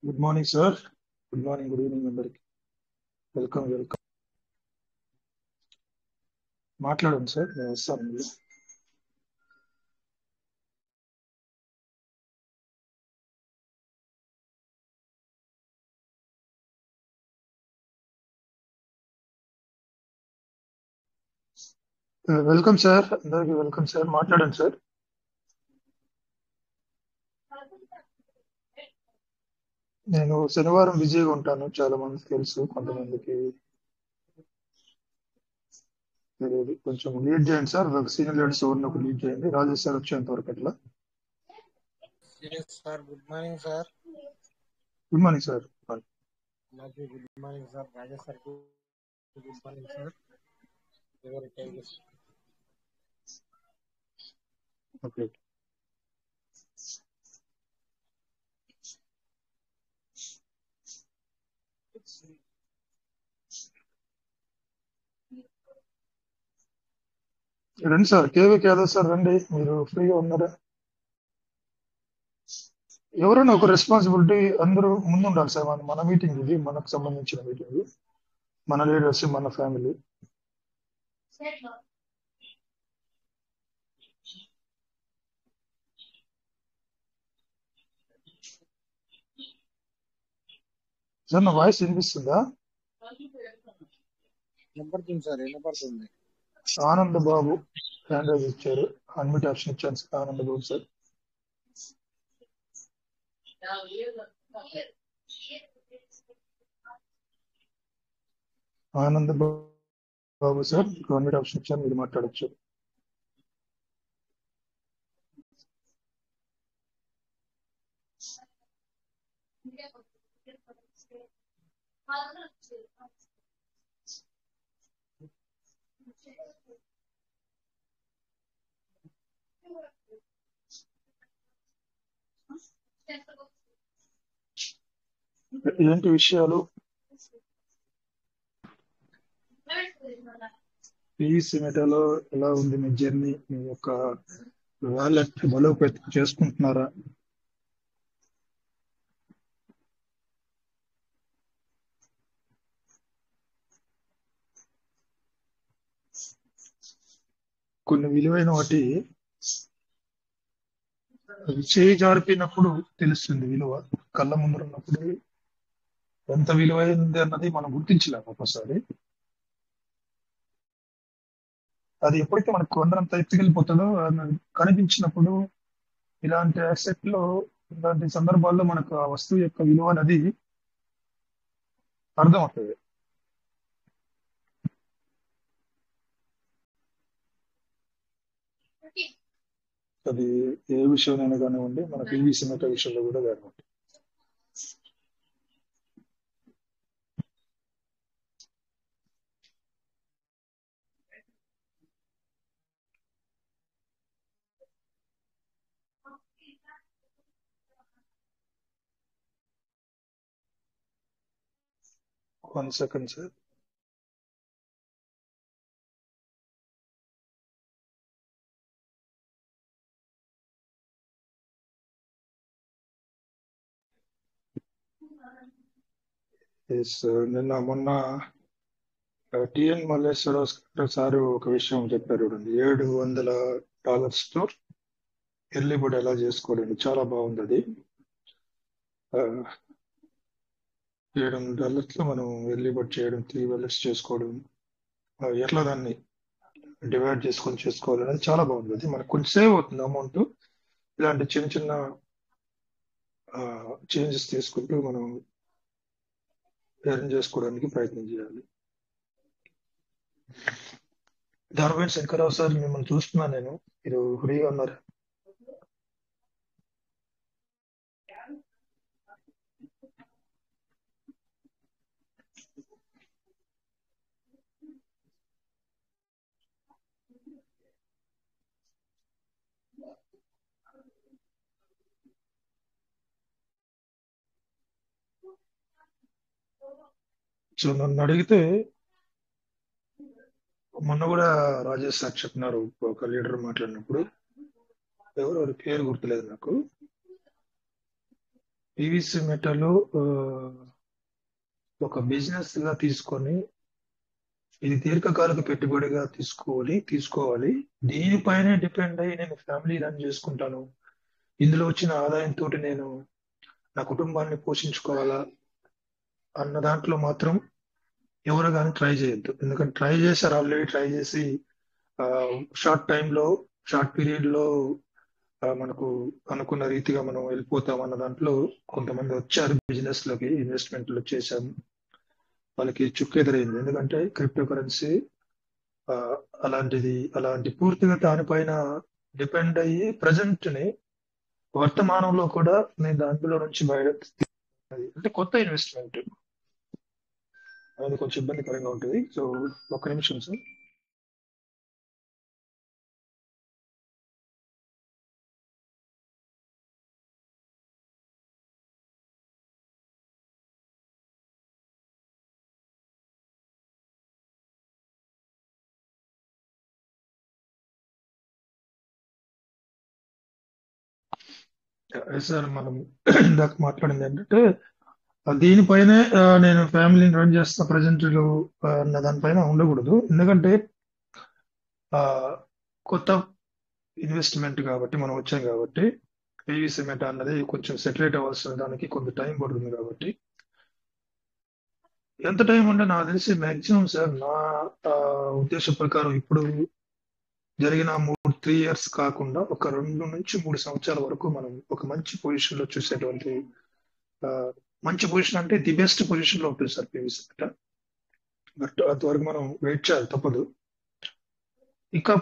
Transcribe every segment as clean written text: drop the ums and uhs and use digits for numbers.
Good morning sir. Good morning, good evening అందరికి. Welcome welcome. మాట్లాడండి sir, నేను వస్తాను మీరు. వెల్కమ్ సార్, అందరికి వెల్కమ్ సార్. మాట్లాడండి సార్. నేను శనివారం బిజీగా ఉంటాను, చాలా మందికి తెలుసు, కొంతమందికి తెలియదు. కొంచెం లీడ్ చేయండి సార్, సీనియర్ లీడర్స్ ఎవరిని ఒక లీడ్ చేయండి. రాజేష్ సార్ వచ్చేంత వరకు అట్లా. Yes, sir. Good morning, sir. Good morning sir. Lucky, good morning, sir. Rajesh, sir. Good morning, sir. Your time is okay. రండి సార్, కేవీకే యాదవ్ సార్ రండి, మీరు ఫ్రీగా ఉన్నారా? ఎవరైనా ఒక రెస్పాన్సిబిలిటీ అందరూ ముందు ఉండాలి సార్. మన మీటింగ్ ఇది, మనకు సంబంధించిన మీటింగ్, మన లీడర్స్, మన ఫ్యామిలీ. సార్ నా వాయిస్ వినిపిస్తుందా? వినపడుతుంది సార్, వినపడుతుంది. ఆనంద్ బాబు హ్యాండ్ రైజ్ ఇచ్చారు, అన్మిట్ ఆప్షన్ ఇచ్చాను sir. Anand Babu sir. Anand Babu sir, అన్మిట్ option ఇచ్చాను, మీరు మాట్లాడచ్చు. ఏంటి విషయాలు? పీస్ మెటాలో ఎలా ఉంది మీ జర్నీ? మీ యొక్క వాలెట్ బలోపేతం చేసుకుంటున్నారా? కొన్ని విలువైన వాటి చేయి జారిపోయినప్పుడు తెలుస్తుంది విలువ. కళ్ళ ముందర ఉన్నప్పుడు ఎంత విలువైంది అన్నది మనం గుర్తించలేము ఒక్కోసారి. అది ఎప్పుడైతే మనకు కొందరంత ఎత్తుకెళ్ళిపోతుందో అది కనిపించినప్పుడు, ఇలాంటి అసెట్ లో, ఇలాంటి సందర్భాల్లో మనకు ఆ వస్తువు యొక్క విలువ అనేది అర్థమవుతుంది. అది ఏ విషయంలో కానివ్వండి, మన పివి సిమెట విషయంలో కూడా కానివ్వండి. One second sir. ఎస్, నిన్న మొన్న టిఎన్ మల్లేశ్వరరావు సార్ ఒక విషయం చెప్పారు. $700 తో ఎర్లీ బర్డ్ ఎలా చేసుకోవడం, చాలా బాగుంది అది. $700 లో మనం ఎర్లీ బర్డ్ చేయడం, 3 వాలెట్స్ చేసుకోవడం, ఎట్లా దాన్ని డివైడ్ చేసుకొని చేసుకోవాలి అనేది చాలా బాగుంది. అది మనకు కొంచెం సేవ్ అవుతుంది అమౌంట్. ఇలాంటి చిన్న చిన్న చేంజెస్ తీసుకుంటూ మనం ఎర్న్ చేసుకోవడానికి ప్రయత్నం చేయాలి. ధార్వేన్ శంకర్రావు సార్, మిమ్మల్ని చూస్తున్నాను నేను, మీరు ఫ్రీగా ఉన్నారు? సో నన్ను అడిగితే, మొన్న కూడా రాజేష్ సార్ చెప్పినారు, ఒక లీడర్ మాట్లాడినప్పుడు, ఎవరు పేరు గుర్తులేదు నాకు, పీవీసీ మెటల్ ఒక బిజినెస్ గా తీసుకొని ఇది దీర్ఘకాలిక పెట్టుబడిగా తీసుకోవాలి. దీనిపైనే డిపెండ్ అయ్యి నేను ఫ్యామిలీ రన్ చేసుకుంటాను. ఇందులో వచ్చిన ఆదాయంతో నేను నా కుటుంబాన్ని పోషించుకోవాలా అన్న దాంట్లో మాత్రం ఎవరు కానీ ట్రై చేయొద్దు. ఎందుకంటే ట్రై చేశారు, ఆల్రెడీ ట్రై చేసి షార్ట్ టైంలో షార్ట్ పీరియడ్ లో మనకు అనుకున్న రీతిగా మనం వెళ్ళిపోతాం అన్న దాంట్లో కొంతమంది వచ్చారు బిజినెస్ లోకి, ఇన్వెస్ట్మెంట్లు చేశాము, వాళ్ళకి చుక్కెదురైంది. ఎందుకంటే క్రిప్టో కరెన్సీ అలాంటి పూర్తిగా దానిపైన డిపెండ్ అయ్యి ప్రజెంట్ ని వర్తమానంలో కూడా నేను దాంట్లో నుంచి బయట అంటే కొత్త ఇన్వెస్ట్మెంట్ అనేది కొంచెం ఇబ్బందికరంగా ఉంటుంది. సో ఒక్క నిమిషం సార్. సార్ మనం ఇందాక మాట్లాడింది ఏంటంటే దీనిపైనే నేను ఫ్యామిలీని రన్ చేస్తా ప్రజెంట్ అన్న దానిపైన ఉండకూడదు. ఎందుకంటే ఆ, కొత్త ఇన్వెస్ట్మెంట్ కాబట్టి మనం వచ్చాం కాబట్టి పీవీసీ మెటా అన్నది కొంచెం సెటిలైట్ అవ్వాల్సిన దానికి కొంత టైం పడుతుంది. కాబట్టి ఎంత టైం ఉంటే నాకు తెలిసి మాక్సిమం సార్ నా ఆ, ఉద్దేశం ప్రకారం ఇప్పుడు జరిగిన 3 ఇయర్స్ కాకుండా ఒక 2 నుంచి 3 సంవత్సరాల వరకు మనం ఒక మంచి పొజిషన్ లో చూసేటువంటి ఆ, మంచి పొజిషన్ అంటే ది బెస్ట్ పొజిషన్ లో ఉంటుంది సార్ పీవీసీ మెటా. బట్ అంతవరకు మనం వెయిట్ చేయాలి, తప్పదు. ఇంకా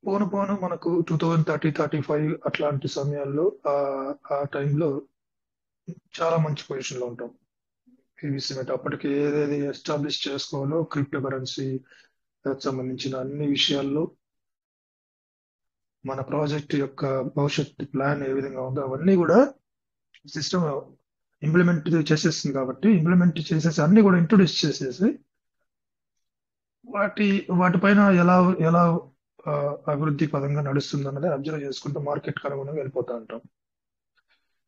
పోను పోను మనకు 2030-35 అట్లాంటి సమయాల్లో ఆ టైంలో చాలా మంచి పొజిషన్ లో ఉంటాం. పీవీసీ మెటా అప్పటికి ఏదేది ఎస్టాబ్లిష్ చేసుకోవాలో క్రిప్టో కరెన్సీ సంబంధించిన అన్ని విషయాల్లో మన ప్రాజెక్ట్ యొక్క భవిష్యత్ ప్లాన్ ఏ విధంగా ఉందో అవన్నీ కూడా సిస్టమ్ ఇంప్లిమెంట్ చేసేస్తుంది. కాబట్టి ఇంప్లిమెంట్ చేసేసి అన్ని కూడా ఇంట్రొడ్యూస్ చేసేసి వాటిపైన ఎలా ఎలా ఆ, అభివృద్ధి పదంగా నడుస్తుంది అన్నది అబ్జర్వ్ చేసుకుంటూ మార్కెట్ అనుగుణంగా వెళ్ళిపోతా ఉంటాం.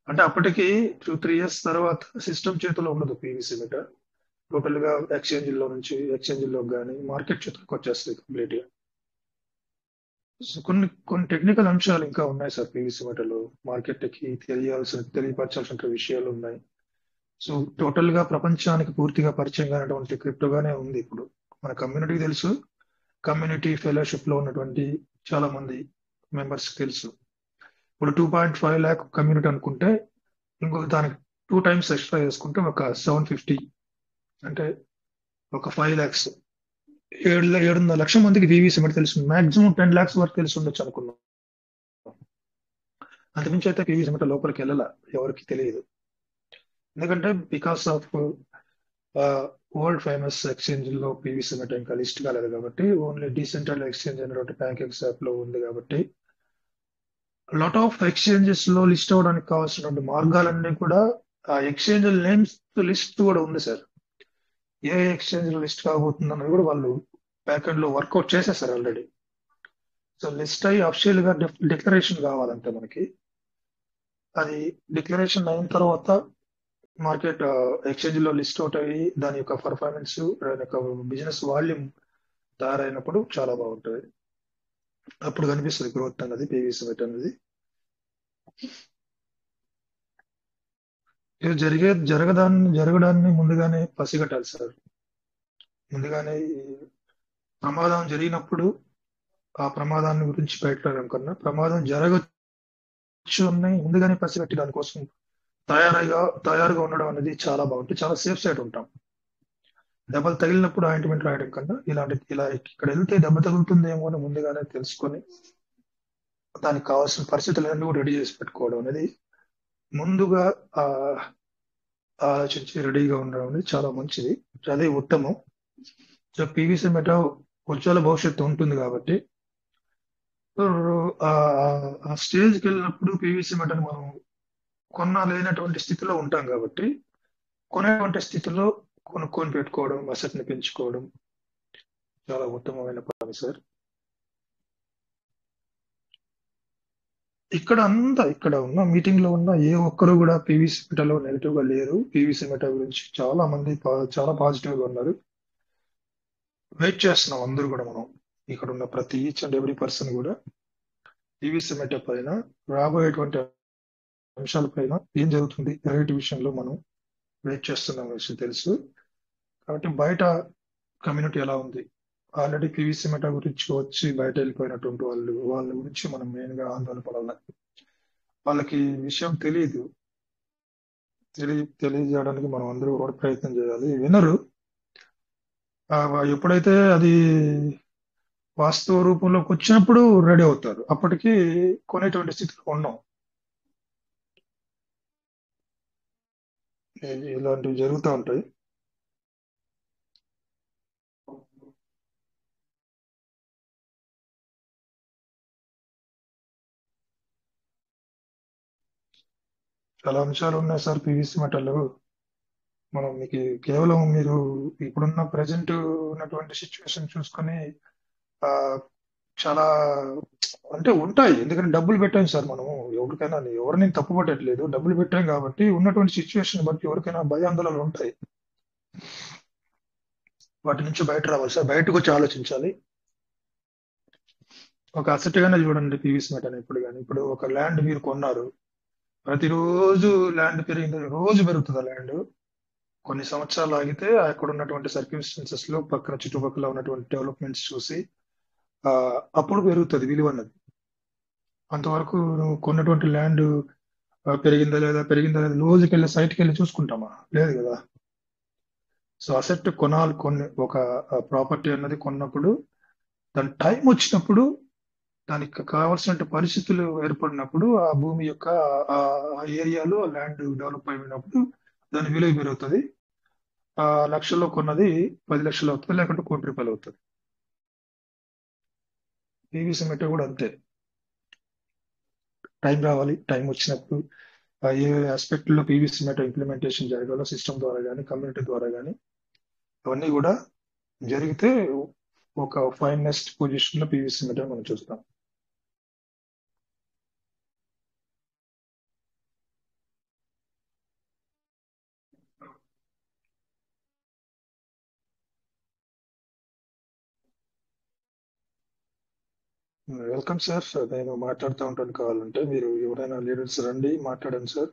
అంటే అప్పటికి 2-3 ఇయర్స్ తర్వాత సిస్టమ్ చేతిలో ఉండదు పీవీసీ మీటర్. టోటల్ గా ఎక్స్చేంజ్ లో కానీ మార్కెట్ చేతికి వచ్చేస్తుంది కంప్లీట్ గా. సో కొన్ని కొన్ని టెక్నికల్ అంశాలు ఇంకా ఉన్నాయి సార్ పీవీసీ మీటర్లో. మార్కెట్ కి తెలియపరచాల్సిన విషయాలు ఉన్నాయి. సో టోటల్ గా ప్రపంచానికి పూర్తిగా పరిచయం కానటువంటి క్రిప్టోగానే ఉంది ఇప్పుడు. మన కమ్యూనిటీకి తెలుసు, కమ్యూనిటీ ఫెలోషిప్ లో ఉన్నటువంటి చాలా మంది మెంబర్స్ తెలుసు. ఇప్పుడు 2.5 lakh కమ్యూనిటీ అనుకుంటే ఇంకొక దానికి 2 times ఎక్స్ట్రా చేసుకుంటే ఒక 750, అంటే ఒక 5 lakhs, 7.5 లక్షల మందికి పీవీసీ మెట తెలుసు. మాక్సిమం 10 lakhs వరకు తెలిసి ఉండొచ్చు అనుకున్నాం. అంతకుమించి అయితే పీవీసీ మెట లోపలికి వెళ్ళాల, ఎవరికి తెలియదు. ఎందుకంటే because of world famous exchange లో పీవీసీ మెట ఇంకా లిస్ట్ కాలేదు కాబట్టి, ఓన్లీ డీసెంట్రల్ ఎక్స్చేంజ్ అనేటువంటి ప్యాన్కేక్స్ యాప్ లో ఉంది కాబట్టి లాట్ ఆఫ్ ఎక్స్చేంజెస్ లో లిస్ట్ అవడానికి కావాల్సినటువంటి మార్గాలన్నీ కూడా ఆ ఎక్స్చేంజ్ నేమ్స్ లిస్ట్ కూడా ఉంది సార్. ఏ ఎక్స్చేంజ్ లో లిస్ట్ కాబోతుంది అన్నది కూడా వాళ్ళు బ్యాక్ ఎండ్ లో వర్కౌట్ చేసేసారు ఆల్రెడీ. సో లిస్ట్ అయ్యి అఫిషియల్ గా డిక్లరేషన్ కావాలంటే మనకి, అది డిక్లరేషన్ అయిన తర్వాత మార్కెట్ ఎక్స్చేంజ్ లో లిస్ట్ అవుట్ అయ్యి దాని యొక్క పర్ఫార్మెన్స్, దాని యొక్క బిజినెస్ వాల్యూమ్ తయారైనప్పుడు చాలా బాగుంటుంది. అప్పుడు కనిపిస్తుంది గ్రోత్ అన్నది పీవీసీ మెట అనేది. ఇది జరగడాన్ని ముందుగానే పసిగట్టాలి సార్. ముందుగానే ఈ ప్రమాదం జరిగినప్పుడు ఆ ప్రమాదాన్ని గురించి బయటపడడం కన్నా ప్రమాదం జరగచ్చు అని ముందుగానే పసిగట్టి దానికోసం తయారుగా ఉండడం అనేది చాలా బాగుంటుంది. చాలా సేఫ్ సైడ్ ఉంటాం. దెబ్బలు తగిలినప్పుడు ఆయింట్మెంట్ రాయడం కన్నా ఇలా ఇక్కడ వెళ్తే దెబ్బ తగులుతుందేమో అని ముందుగానే తెలుసుకొని దానికి కావాల్సిన పరిస్థితులన్నీ కూడా రెడీ చేసి పెట్టుకోవడం అనేది, ముందుగా ఆ ఆలోచించి రెడీగా ఉండడం అనేది చాలా మంచిది. అదే ఉత్తమం. సో పీవీసీ మెట ఉజ్వల భవిష్యత్తు ఉంటుంది కాబట్టి ఆ స్టేజ్కి వెళ్ళినప్పుడు పీవీసీ మెటను మనం లేనటువంటి స్థితిలో ఉంటాం కాబట్టి కొనేటువంటి స్థితిలో కొనుక్కొని పెట్టుకోవడం, అసెట్ని పెంచుకోవడం చాలా ఉత్తమమైన పని సార్. ఇక్కడ ఉన్న మీటింగ్ లో ఉన్న ఏ ఒక్కరు కూడా పీవీసీ మెటాలో నెగిటివ్ గా లేరు. పీవీసీ మెటా గురించి చాలా మంది చాలా పాజిటివ్ గా ఉన్నారు. వెయిట్ చేస్తున్నాం అందరూ కూడా. మనం ఇక్కడ ఉన్న ప్రతి ఈచ్ అండ్ ఎవ్రీ పర్సన్ కూడా పీవీసీ మెటా పైన రాబోయేటువంటి అంశాలపైన ఏం జరుగుతుంది రైట్ విషయంలో మనం వెయిట్ చేస్తున్నాం విషయం తెలుసు. కాబట్టి బయట కమ్యూనిటీ ఎలా ఉంది, ఆల్రెడీ పీవీసీ మెటా గురించి వచ్చి బయట వెళ్ళిపోయినటువంటి వాళ్ళ గురించి మనం మెయిన్ గా ఆందోళన పడాలి. వాళ్ళకి విషయం తెలియజేయడానికి మనం అందరూ కూడా ప్రయత్నం చేయాలి. వినరు. ఆ, ఎప్పుడైతే అది వాస్తవ రూపంలోకి వచ్చినప్పుడు రెడీ అవుతారు. అప్పటికి కొనేటువంటి స్థితిలో ఉన్నాం. ఇలాంటివి జరుగుతూ ఉంటాయి. చాలా అంశాలు ఉన్నాయి సార్ పీవీసీ మెటల్. మనం మీకు కేవలం మీరు ఇప్పుడున్న ప్రజెంట్ ఉన్నటువంటి సిచ్యువేషన్ చూసుకొని ఆ చాలా అంటే ఉంటాయి. ఎందుకంటే డబ్బులు పెట్టాం సార్ మనము. ఎవరిని తప్పు పట్టట్లేదు. డబ్బులు పెట్టాం కాబట్టి ఉన్నటువంటి సిచ్యువేషన్ బట్టి ఎవరికైనా భయాందోళనలు ఉంటాయి. వాటి నుంచి బయట రావాలి సార్. బయటకు వచ్చి ఆలోచించాలి. ఒక అసెట్ గానే చూడండి పీవీసీ మెటల్ ఇప్పుడు. కానీ ఇప్పుడు ఒక ల్యాండ్ మీరు కొన్నారు, ప్రతిరోజు ల్యాండ్ పెరిగింది, రోజు పెరుగుతుంది ల్యాండ్. కొన్ని సంవత్సరాలు ఆగితే అక్కడ ఉన్నటువంటి సర్కమ్స్టెన్సెస్ లో పక్కన చుట్టుపక్కల ఉన్నటువంటి డెవలప్మెంట్స్ చూసి ఆ అప్పుడు పెరుగుతుంది విలువ అన్నది. అంతవరకు నువ్వు కొన్నటువంటి ల్యాండ్ పెరిగిందా లేదా రోజుకి వెళ్ళి సైట్కి వెళ్ళి చూసుకుంటామా? లేదు కదా. సో అసెట్ కొనాలి. ఒక ప్రాపర్టీ అన్నది కొన్నప్పుడు దాని టైం వచ్చినప్పుడు, దానికి కావాల్సిన పరిస్థితులు ఏర్పడినప్పుడు, ఆ భూమి యొక్క ఆ ఏరియాలో ల్యాండ్ డెవలప్ అయినప్పుడు దాని విలువ పెరుగుతుంది. ఆ లక్షల్లో కొన్నది 10 లక్షలు అవుతుంది, లేకుంటే ₹1,00,00,000 అవుతుంది. పీవీసీ మెటల్ కూడా అంతే. టైం రావాలి. టైం వచ్చినప్పుడు ఏ ఆస్పెక్ట్ లో పీవీసీ మెటల్ ఇంప్లిమెంటేషన్ జరగాలో సిస్టమ్ ద్వారా కానీ కమ్యూనిటీ ద్వారా కానీ అవన్నీ కూడా జరిగితే ఒక ఫైనెస్ట్ పొజిషన్ లో పీవీసీ మెటల్ మనం చూస్తాం. Welcome sir. నేను మాట్లాడుతూ ఉంటాను. కావాలంటే మీరు ఎవరైనా లీడర్స్ రండి, మాట్లాడండి సార్.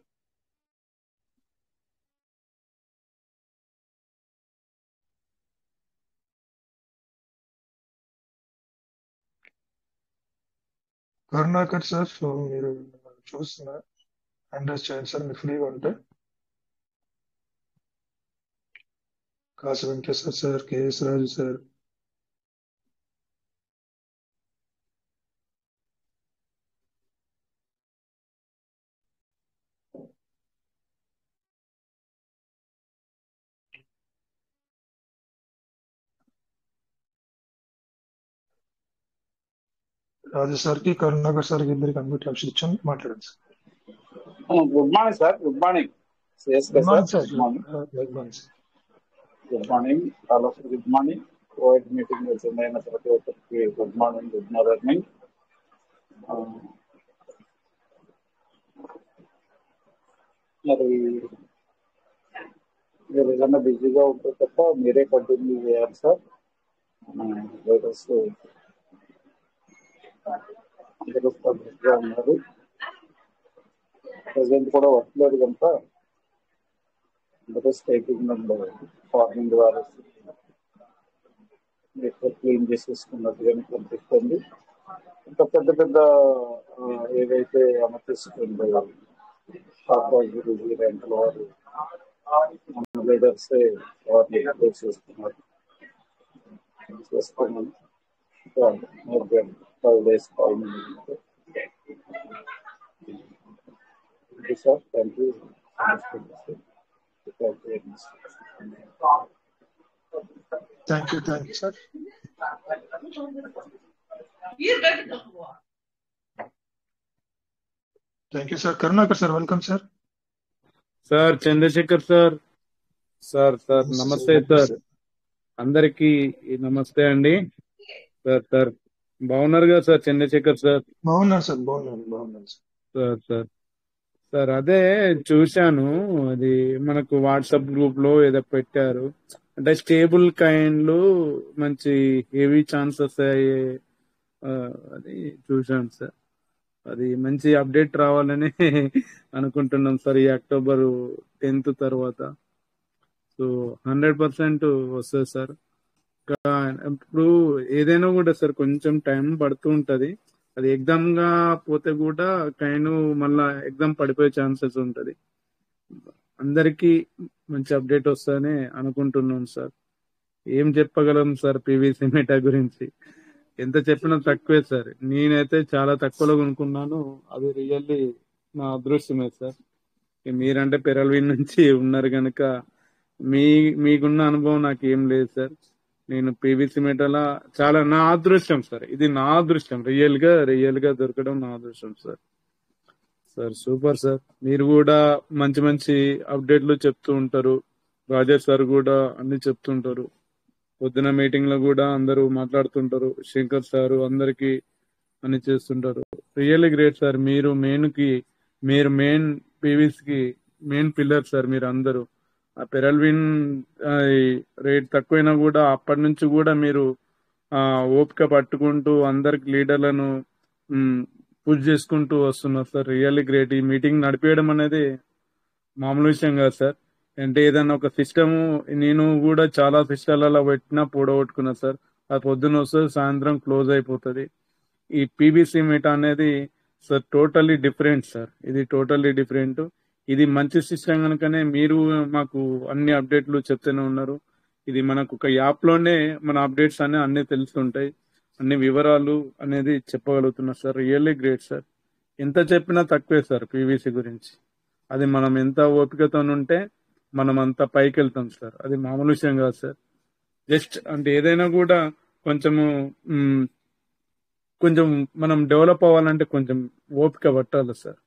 కరుణాకర్ సార్, సో మీరు చూస్తున్న అండర్స్ చేయండి సార్ మీరు ఫ్రీగా ఉంటే. కాసు Venkateshwar sir, KS Raju sir, రాజు సార్కి కరుణాకర్ సార్కి ఇద్దరికి అన్మ్యూట్ ఆప్షన్ ఇచ్చాను. మాట్లాడండి sir. Good morning sir. Good morning CSK good sir. Morning sir. Good morning. Good morning sir. Good morning all of good morning. Covid meeting attend అయిన ప్రతి ఒక్కరికి గుడ్ మార్నింగ్, గుడ్ మార్నింగ్. మరి మీరు ఏదైనా బిజీగా ఉంటే తప్ప మీరే కంటిన్యూ చేయాలి సార్. లేటెస్ట్ అందరూ బిజీగా ఉన్నారు. ప్రజెంట్ కూడా వర్క్ లేదు కనుక అందరూ స్టేకింగ్ అండ్ ఫార్మింగ్ ద్వారా క్లీన్ చేసేసుకున్నట్టుగా కనిపిస్తుంది. ఇంకా పెద్ద పెద్ద ఏదైతే అమర్చిస్తుందో గురించి రెంట్ల వారు మన లీడర్స్ వారిని చేస్తున్నాను. ఇంకా more then 5 days sir. Thank you. Thank you sir. Thank you sir. Karunakar sir, welcome sir. Sir Chandrasekhar sir. Sir నమస్తే సార్. అందరికి నమస్తే అండి. సార్ బాగున్నారు కదా సార్ చంద్రశేఖర్ సార్? బాగున్నాను సార్, బాగున్నాను సార్. సార్ సార్ సార్ అదే చూశాను. అది మనకు వాట్సాప్ గ్రూప్ లో ఏదో పెట్టారు. అంటే స్టేబుల్ కాయిన్లు మంచి హెవీ ఛాన్సెస్ అయ్యే ఆ, అది చూశాను సార్. అది మంచి అప్డేట్ రావాలని అనుకుంటున్నాం సార్ ఈ అక్టోబర్ 10th తర్వాత. సో 100% వస్తుంది సార్. ఇప్పుడు ఏదైనా కూడా సార్ కొంచెం టైం పడుతూ ఉంటది. అది ఎగ్జామ్ గా పోతే కూడా కైన్ మళ్ళా ఎగ్జామ్ పడిపోయే ఛాన్సెస్ ఉంటది. అందరికీ మంచి అప్డేట్ వస్తుందని అనుకుంటున్నాం సార్. ఏం చెప్పగలం సార్ పీవీసీ మెటా గురించి? ఎంత చెప్పినా తక్కువే సార్. నేనైతే చాలా తక్కువలో కొనుక్కున్నాను. అది రియల్లీ నా అదృష్టమే సార్. మీరంటే పెరల్విన్ నుంచి ఉన్నారు కనుక మీకున్న అనుభవం నాకు ఏం లేదు సార్. నేను పీవీసీ మెటల్ చాలా నా అదృష్టం సార్. ఇది నా అదృష్టం, రియల్ గా దొరకడం నా అదృష్టం సార్. Sir super sir. మీరు కూడా మంచి మంచి అప్డేట్లు చెప్తూ ఉంటారు. రాజేష్ సార్ కూడా అన్ని చెప్తుంటారు. పొద్దున మీటింగ్ లో కూడా అందరూ మాట్లాడుతుంటారు. శంకర్ సార్ అందరికి అన్ని చేస్తుంటారు. Really great sir. మీరు మెయిన్ పీవీసీకి మెయిన్ పిల్లర్ సార్. మీరు అందరూ ఆ పెరల్విన్ రేట్ తక్కువైనా కూడా అప్పటి నుంచి కూడా మీరు ఓపిక పట్టుకుంటూ అందరికి లీడర్లను పుష్ చేసుకుంటూ వస్తున్నారు సార్. Really great. ఈ మీటింగ్ నడిపేయడం అనేది మామూలు విషయం కాదు సార్. అంటే ఏదైనా ఒక సిస్టమ్, నేను కూడా చాలా సిస్టాలలో పెట్టినా పూడగొట్టుకున్నా సార్. అది పొద్దున్న వస్తుంది, సాయంత్రం క్లోజ్ అయిపోతుంది. ఈ పీబీసీ మెటా అనేది సార్ టోటల్లీ డిఫరెంట్ సార్. ఇది టోటల్లీ డిఫరెంట్. ఇది మంచి సిస్టమ్ కనుకనే మీరు మాకు అన్ని అప్డేట్లు చెప్తూనే ఉన్నారు. ఇది మనకు ఒక యాప్ లోనే మన అప్డేట్స్ అనే అన్ని తెలుస్తుంటాయి. అన్ని వివరాలు అనేది చెప్పగలుగుతున్నారు సార్. Really great sir. ఎంత చెప్పినా తక్కువే సార్ పీవీసీ గురించి. అది మనం ఎంత ఓపికతో ఉంటే మనం అంత పైకి వెళ్తాం సార్. అది మామూలు విషయం కాదు సార్. జస్ట్ అంటే ఏదైనా కూడా కొంచెము కొంచెం మనం డెవలప్ అవ్వాలంటే కొంచెం ఓపిక పట్టాలి సార్.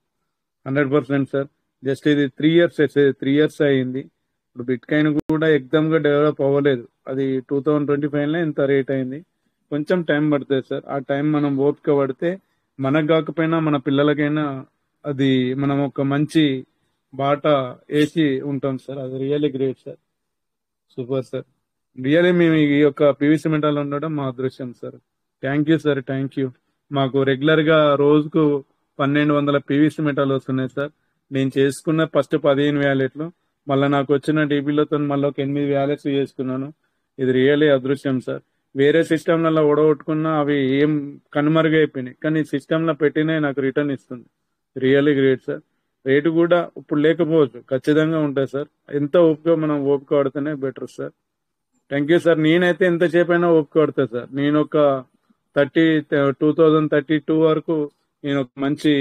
100% సార్. జస్ట్ ఇది 3 ఇయర్స్ అయింది. ఇప్పుడు బిట్ కాయిన్ కూడా ఎగ్జామ్ గా డెవలప్ అవ్వలేదు. అది 2025 లో ఇంత రేట్ అయింది. కొంచెం టైం పడుతుంది సార్. ఆ టైం మనం ఓపిక పడితే మనకు కాకపోయినా మన పిల్లలకైనా అది మనం ఒక మంచి బాట వేసి ఉంటాం సార్. అది really great sir. Super sir. Really మేము ఈ యొక్క పీవీసీ మెటాలో ఉండడం మా అదృష్టం sir. Thank you sir. Thank you. మాకు రెగ్యులర్ గా రోజుకు 1200 పీవీసీ మెటాలు వస్తున్నాయి సార్. నేను చేసుకున్న ఫస్ట్ 15 వ్యాలెట్లు, మళ్ళీ నాకు వచ్చిన డీబీలతో మళ్ళీ ఒక 8 వ్యాలెట్స్ చేసుకున్నాను. ఇది రియల్లీ అదృష్టం సార్. వేరే సిస్టమ్లలో ఓడగొట్టుకున్నా అవి ఏం కనుమరుగైపోయినాయి, కానీ సిస్టంలో పెట్టినే నాకు రిటర్న్ ఇస్తుంది. Really great sir. రేటు కూడా ఇప్పుడు లేకపోవచ్చు, ఖచ్చితంగా ఉంటుంది సార్. ఎంత మనం ఓపిక పడితేనే better sir. Thank you sir. నేనైతే ఎంతసేపు అయినా ఓపిక పడతా సార్. నేను ఒక 2032 వరకు నేను ఒక మంచి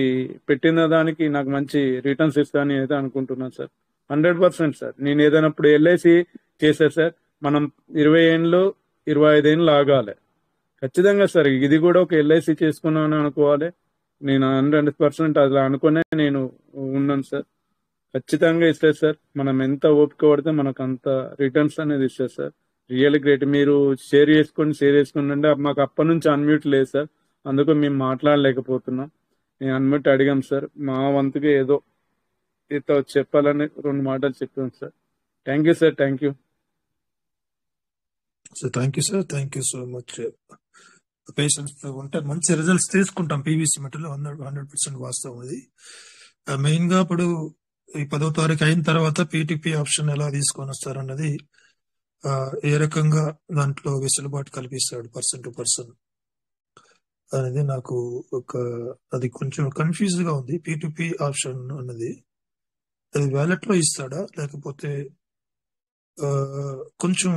పెట్టిన దానికి నాకు మంచి రిటర్న్స్ ఇస్తానని అయితే అనుకుంటున్నాను సార్. 100% సార్. నేను ఏదైనా ఇప్పుడు ఎల్ఐసి చేసా సార్. మనం 20 ఏళ్ళు 25 ఏళ్ళు ఆగాలి ఖచ్చితంగా సార్. ఇది కూడా ఒక ఎల్ఐసి చేసుకున్నాను అనుకోవాలి. నేను 100% అలా అనుకునే నేను ఉన్నాను సార్. ఖచ్చితంగా ఇస్తుంది సార్. మనం ఎంత ఓపిక పడితే మనకు అంత రిటర్న్స్ అనేది ఇస్తుంది సార్. Really great. మీరు షేర్ చేసుకోండి అంటే మాకు అప్పటి నుంచి అన్మ్యూట్ లేదు సార్. అందుకు మేము మాట్లాడలేకపోతున్నాం. నేను అన్మ్యూట్ అడిగాం సార్. మా వంతుగా ఏదో చెప్పాలని 2 మాటలు చెప్పాం sir. Thank you sir. Thank you. So thank you sir. Thank you so much. Patience తో ఉంటే మంచి రిజల్ట్స్ తీసుకుంటాం. పీవీసీ మెటల్ 100% వాస్తవం. అది మెయిన్ గా ఇప్పుడు ఈ 10వ తారీఖు అయిన తర్వాత పీటీపీ ఆప్షన్ ఎలా తీసుకొని వస్తారన్నది, ఏ రకంగా దాంట్లో వెసులుబాటు కల్పిస్తాడు పర్సన్ టు పర్సన్ అనేది నాకు అది కొంచెం కన్ఫ్యూజ్ గా ఉంది. పీటీపీ ఆప్షన్ అన్నది అది వ్యాలెట్ లో ఇస్తాడా, లేకపోతే కొంచెం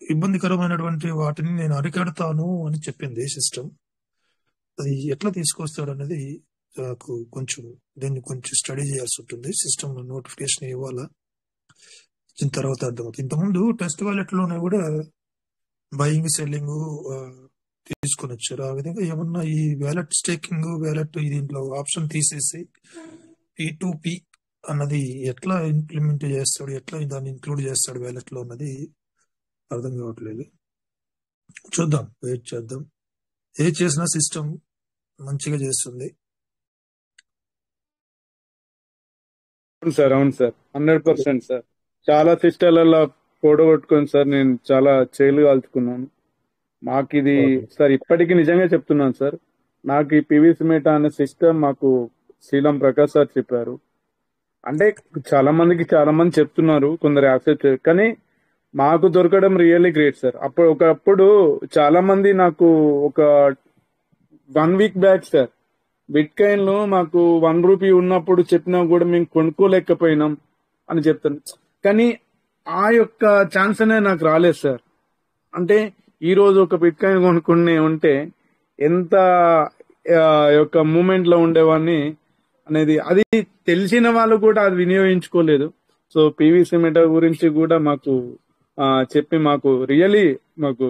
ఇబ్బందికరమైనటువంటి వాటిని నేను అరికడతాను అని చెప్పింది సిస్టమ్. అది ఎట్లా తీసుకొస్తాడు అనేది నాకు దీన్ని కొంచెం స్టడీ చేయాల్సి ఉంటుంది. సిస్టమ్ నోటిఫికేషన్ ఇవ్వాలా, ఇచ్చిన తర్వాత అర్థమవుతుంది. ఇంతకుముందు టెస్ట్ వ్యాలెట్ లోనే కూడా బయింగ్ సెల్లింగ్ తీసుకొని వచ్చారు. ఆ విధంగా ఏమన్నా ఈ వ్యాలెట్ స్టేకింగ్ వ్యాలెట్ దీంట్లో ఆప్షన్ తీసేసి P2P అన్నది ఎట్లా ఇంప్లిమెంట్ చేస్తాడు, ఎట్లా దాన్ని ఇంక్లూడ్ చేస్తాడు వ్యాలెట్ లో అన్నది అర్థం కావట్లేదు. చూద్దాం, వెయిట్ చేద్దాం. ఏది చేసినా సిస్టమ్ మంచిగా చేస్తుంది. అవును సార్, అవును సార్, 100% సార్. చాలా సిస్టర్లలో పోడగొట్టుకొని సార్ నేను చాలా చేలు కాల్చుకున్నాను. మాకు ఇది సార్ ఇప్పటికీ నిజంగా చెప్తున్నాను సార్. నాకు ఈ పివిసి మెటా అనే సిస్టమ్ మాకు శ్రీలం ప్రకాష్ సార్ చెప్పారు. అంటే చాలా మంది చెప్తున్నారు, కొందరు యాక్సెప్ట్, కానీ మాకు దొరకడం రియల్లీ గ్రేట్ సార్. ఒకప్పుడు చాలా మంది నాకు ఒక 1 week back sir bit coin లో మాకు 1 రూపీ ఉన్నప్పుడు చెప్పినా కూడా మేము కొనుక్కోలేకపోయినాం అని చెప్తాను. కానీ ఆ యొక్క ఛాన్స్ అనేది నాకు రాలేదు సార్. అంటే ఈ రోజు ఒక బిట్ కాయిన్ కొనుక్కునే ఉంటే ఎంత యొక్క మూమెంట్ లో ఉండేవాడిని అనేది అది తెలిసిన వాళ్ళు కూడా అది వినియోగించుకోలేదు. సో పివిసి మెటా గురించి కూడా మాకు చెప్పి మాకు రియలీ మాకు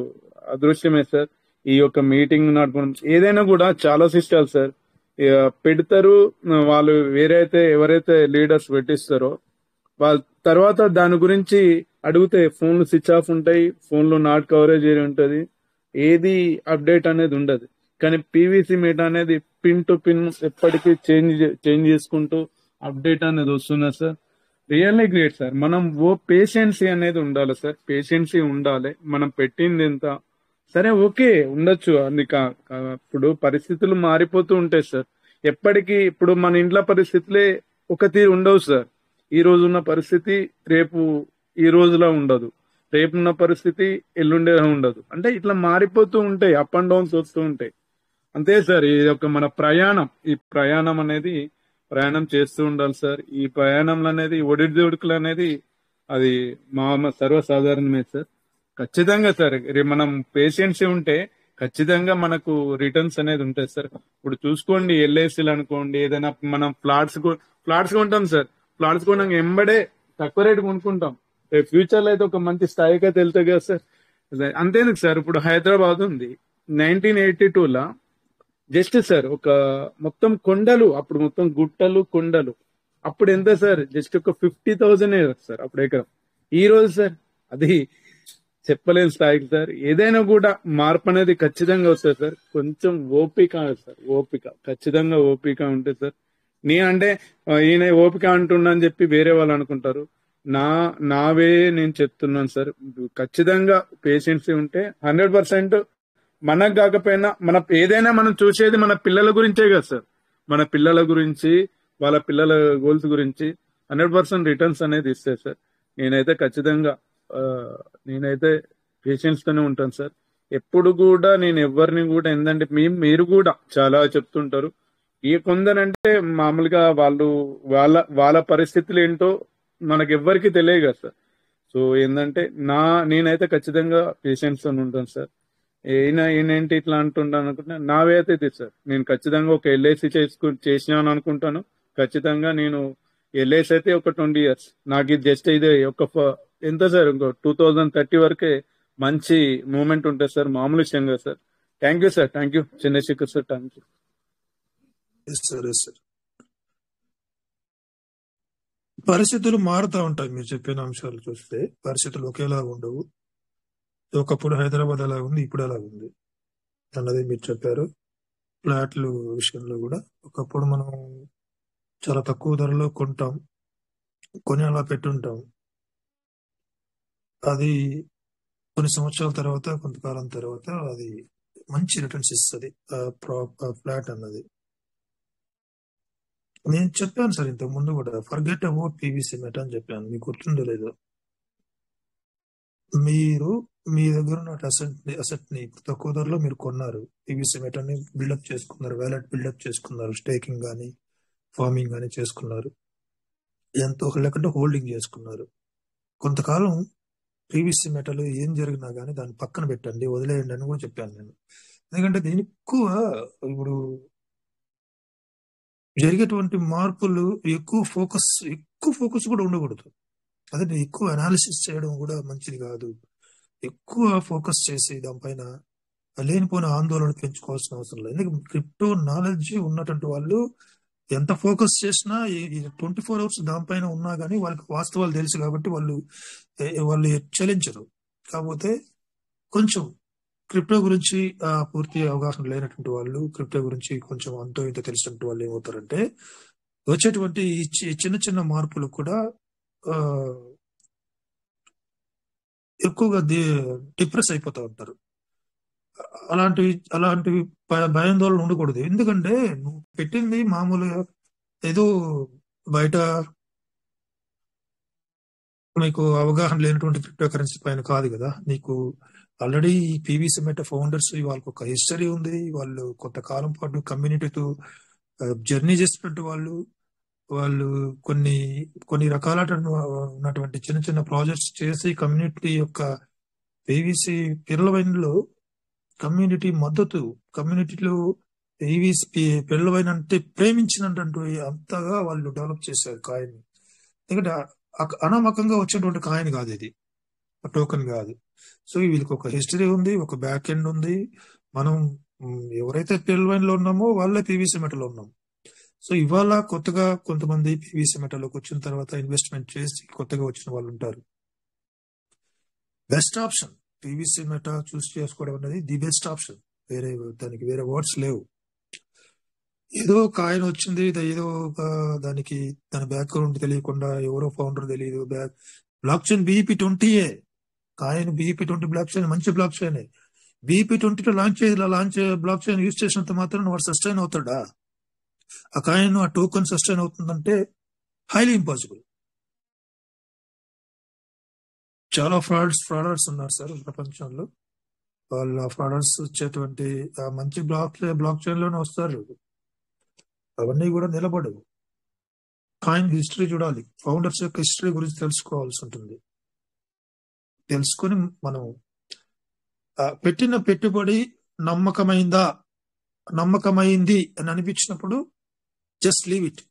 అదృశ్యమే సార్. ఈ యొక్క మీటింగ్ నడపడం ఏదైనా కూడా చాలా సిస్టాలు సార్ పెడతారు. వాళ్ళు ఎవరైతే లీడర్స్ పెట్టిస్తారో వాళ్ళ తర్వాత దాని గురించి అడిగితే ఫోన్లు స్విచ్ ఆఫ్ ఉంటాయి, ఫోన్లో నాట్ కవరేజ్ ఉంటుంది, ఏది అప్డేట్ అనేది ఉండదు. కానీ పివిసి మెటా అనేది పిన్ టు పిన్ ఎప్పటికీ చేంజ్ చేసుకుంటూ అప్డేట్ అనేది వస్తున్నది సార్. Really great sir. మనం పేషెన్సీ అనేది ఉండాలి సార్, పేషెన్సీ ఉండాలి. మనం పెట్టింది ఎంత సరే ఓకే ఉండొచ్చు, ఇప్పుడు పరిస్థితులు మారిపోతూ ఉంటాయి సార్. ఎప్పటికీ ఇప్పుడు మన ఇంట్లో పరిస్థితులే ఒక తీరు ఉండవు సార్. ఈ రోజు ఉన్న పరిస్థితి రేపు ఈ రోజులా ఉండదు, రేపు ఉన్న పరిస్థితి ఎల్లుండేలా ఉండదు. అంటే ఇట్లా మారిపోతూ ఉంటాయి, అప్ అండ్ డౌన్స్ వస్తూ ఉంటాయి. అంతే సార్. ఇది ఒక మన ఈ ప్రయాణం అనేది ప్రయాణం చేస్తూ ఉండాలి సార్. ఈ ప్రయాణంలో అనేది ఒడిదుడుకులు అనేది అది సర్వసాధారణమే సార్. ఖచ్చితంగా సార్ మనం పేషెన్సీ ఉంటే ఖచ్చితంగా మనకు రిటర్న్స్ అనేది ఉంటాయి సార్. ఇప్పుడు చూసుకోండి ఎల్ఐసీలు అనుకోండి, ఏదైనా మనం ఫ్లాట్స్ కొంటాం సార్. ఫ్లాట్స్ కొన్నాక ఎంబడే తక్కువ రేటు కొనుక్కుంటాం, ఫ్యూచర్ లో అయితే ఒక మంచి స్థాయికి అయితే వెళ్తాయి కదా సార్. అంతేందుకు సార్, ఇప్పుడు హైదరాబాద్ ఉంది 1982లా జస్ట్ సార్ ఒక మొత్తం కొండలు, అప్పుడు మొత్తం గుట్టలు కొండలు, అప్పుడు ఎంత సార్ జస్ట్ ఒక 50,000 సార్ అప్పుడు ఎకరం. ఈ రోజు సార్ అది చెప్పలేని స్థాయికి సార్. ఏదైనా కూడా మార్పు అనేది ఖచ్చితంగా వస్తుంది సార్. కొంచెం ఓపిక సార్, ఓపిక ఖచ్చితంగా ఓపిక ఉంటే సార్. నేనంటే ఈయన ఓపిక అంటున్నా అని చెప్పి వేరే వాళ్ళు అనుకుంటారు. నావే నేను చెప్తున్నాను సార్. ఖచ్చితంగా పేషెన్సీ ఉంటే 100% మనకు కాకపోయినా ఏదైనా మనం చూసేది మన పిల్లల గురించే కదా సార్. మన పిల్లల గురించి, వాళ్ళ పిల్లల గోల్స్ గురించి 100% రిటర్న్స్ అనేది ఇస్తాయి సార్. నేనైతే ఖచ్చితంగా నేనైతే పేషెన్స్ తోనే ఉంటాను సార్. ఎప్పుడు కూడా నేను ఎవరిని కూడా ఏంటంటే మీరు కూడా చాలా చెప్తుంటారు. కొందరంటే మామూలుగా వాళ్ళ పరిస్థితులు ఏంటో మనకు ఎవ్వరికి తెలియదు కదా సార్. సో ఏంటంటే నేనైతే ఖచ్చితంగా పేషెన్స్ తో ఉంటాను సార్. ఈయనేంటి ఇట్లా అంటుంటాను అనుకుంటున్నా, నావే అయితే ఇది సార్. నేను ఖచ్చితంగా ఒక ఎల్ఐసి చేసినాను అనుకుంటాను. ఖచ్చితంగా నేను ఎల్ఐసి అయితే ఒక 20 years నాకు ఇది జస్ట్ ఇదే ఎంత సార్ ఇంకో 2030 వరకే మంచి మూమెంట్ ఉంటుంది సార్. మామూలు విషయం కదా sir. Thank you sir, thank you Chandrasekhar sir, thank you. Sir పరిస్థితులు మారుతూ ఉంటాయి. మీరు చెప్పిన అంశాలు చూస్తే పరిస్థితులు ఒకేలా ఉండవు. ఒకప్పుడు హైదరాబాద్ ఎలా ఉంది, ఇప్పుడు ఎలా ఉంది అన్నది మీరు చెప్పారు. ఫ్లాట్లు విషయంలో కూడా ఒకప్పుడు మనం చాలా తక్కువ ధరలో కొంటాం, కొని అలా పెట్టుంటాం. అది కొన్ని సంవత్సరాల తర్వాత, కొంతకాలం తర్వాత అది మంచి రిటర్న్స్ ఇస్తుంది ఫ్లాట్ అన్నది. నేను చెప్పాను సార్ ఇంతకు ముందు కూడా, ఫర్గెట్ అబౌట్ పివిసి మెటా అని చెప్పాను. మీకు గుర్తుందో లేదో. మీరు మీ దగ్గర ఉన్న అసెట్ ని తక్కువ ధరలో మీరు కొన్నారు, పివిసి మెటాని బిల్డప్ చేసుకున్నారు, వ్యాలెట్ బిల్డప్ చేసుకున్నారు, స్టేకింగ్ కానీ ఫార్మింగ్ కానీ చేసుకున్నారు, ఎంతో లేకుంటే హోల్డింగ్ చేసుకున్నారు. కొంతకాలం పివిసి మెటలు ఏం జరిగినా కానీ దాన్ని పక్కన పెట్టండి, వదిలేయండి అని కూడా చెప్పాను నేను. ఎందుకంటే దీని ఎక్కువ ఇప్పుడు జరిగేటువంటి మార్పులు ఎక్కువ ఫోకస్ కూడా ఉండకూడదు. అదే ఎక్కువ అనాలిసిస్ చేయడం కూడా మంచిది కాదు. ఎక్కువ ఫోకస్ చేసి దానిపైన లేనిపోయిన ఆందోళన పెంచుకోవాల్సిన అవసరం లేదు. ఎందుకంటే క్రిప్టో నాలెడ్జ్ ఉన్నటువంటి వాళ్ళు ఎంత ఫోకస్ చేసినా 24 hours దానిపైన ఉన్నా కానీ వాళ్ళకి వాస్తవాలు తెలుసు కాబట్టి వాళ్ళు చలించరు. కాకపోతే కొంచెం క్రిప్టో గురించి పూర్తి అవగాహన లేనటువంటి వాళ్ళు, క్రిప్టో గురించి కొంచెం అంతో ఇంత తెలిసినటువంటి వాళ్ళు ఏమవుతారంటే వచ్చేటువంటి ఈ చిన్న చిన్న మార్పులు కూడా ఆ ఎక్కువగా డిప్రెస్ అయిపోతా ఉంటారు. అలాంటివి భయాందోళన ఉండకూడదు. ఎందుకంటే నువ్వు పెట్టింది మామూలుగా ఏదో బయట మీకు అవగాహన లేనటువంటి క్రిప్టో కరెన్సీ పైన కాదు కదా. నీకు ఆల్రెడీ ఈ పీవీసీ మెటా ఫౌండర్స్ వాళ్ళకి ఒక హిస్టరీ ఉంది. వాళ్ళు కొంతకాలం పాటు కమ్యూనిటీతో జర్నీ చేసినట్టు వాళ్ళు కొన్ని రకాల ఉన్నటువంటి చిన్న చిన్న ప్రాజెక్ట్స్ చేసి కమ్యూనిటీ యొక్క పీవీసీ పిల్లవైన్లో కమ్యూనిటీ మద్దతు, కమ్యూనిటీలో పీవీసీ పిల్లవైన అంటే ప్రేమించినట్టు అంతగా వాళ్ళు డెవలప్ చేశారు కాయిన్. ఎందుకంటే అనామకంగా వచ్చేటువంటి కాయిన్ కాదు, ఇది టోకెన్ కాదు. సో వీళ్ళకి ఒక హిస్టరీ ఉంది, ఒక బ్యాక్ ఎండ్ ఉంది. మనం ఎవరైతే పిల్లవైన్ లో ఉన్నామో వాళ్ళే పీవీసీ మెటలో ఉన్నాం. సో ఇవాళ కొత్తగా కొంతమంది పీవీసీ మెటలోకి వచ్చిన తర్వాత ఇన్వెస్ట్మెంట్ చేసి కొత్తగా వచ్చిన వాళ్ళు ఉంటారు. బెస్ట్ ఆప్షన్ పీవీసీ మెటా చూస్ చేసుకోవడం అనేది ది బెస్ట్ ఆప్షన్. దానికి వేరే వర్డ్స్ లేవు. ఏదో కాయిన్ వచ్చింది, ఏదో దానికి దాని బ్యాక్గ్రౌండ్ తెలియకుండా ఎవరో ఫౌండర్ తెలియదు. Block chain BEP20 coin BEP20 block chain మంచి block chain. BEP20 launch block chain use చేసినంత మాత్రం వాడు సస్టైన్ అవుతాడా? ఆ కాయిన్ ఆ టోకెన్ సస్టైన్ అవుతుందంటే హైలీ ఇంపాసిబుల్. చాలా ఫ్రాడర్స్ ఉన్నారు సార్ ప్రపంచంలో. వాళ్ళ ఫ్రాడర్స్ వచ్చేటువంటి మంచి బ్లాక్ చైన్ లోనే వస్తారు. అవన్నీ కూడా నిలబడవు. కాయిన్ హిస్టరీ చూడాలి, ఫౌండర్స్ యొక్క హిస్టరీ గురించి తెలుసుకోవాల్సి ఉంటుంది. తెలుసుకొని మనం పెట్టిన పెట్టుబడి నమ్మకమైంది అని అనిపించినప్పుడు జస్ట్ లీవ్ ఇట్.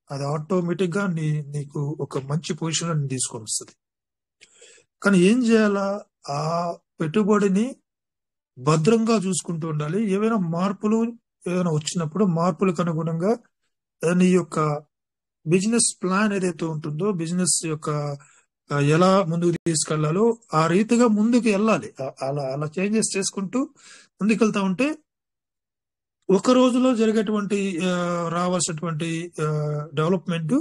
అది ఆటోమేటిక్ గా నీకు ఒక మంచి పొజిషన్ తీసుకొని వస్తుంది. కానీ ఏం చేయాలా? ఆ పెట్టుబడిని భద్రంగా చూసుకుంటూ ఉండాలి. ఏవైనా వచ్చినప్పుడు మార్పులకు అనుగుణంగా నీ యొక్క బిజినెస్ ప్లాన్ ఏదైతే ఉంటుందో, బిజినెస్ యొక్క ఎలా ముందుకు తీసుకెళ్లాలో ఆ రీతిగా ముందుకు వెళ్ళాలి. అలా చేంజెస్ చేసుకుంటూ ముందుకెళ్తా ఉంటే ఒక రోజులో జరిగేటువంటి రావాల్సినటువంటి డెవలప్మెంట్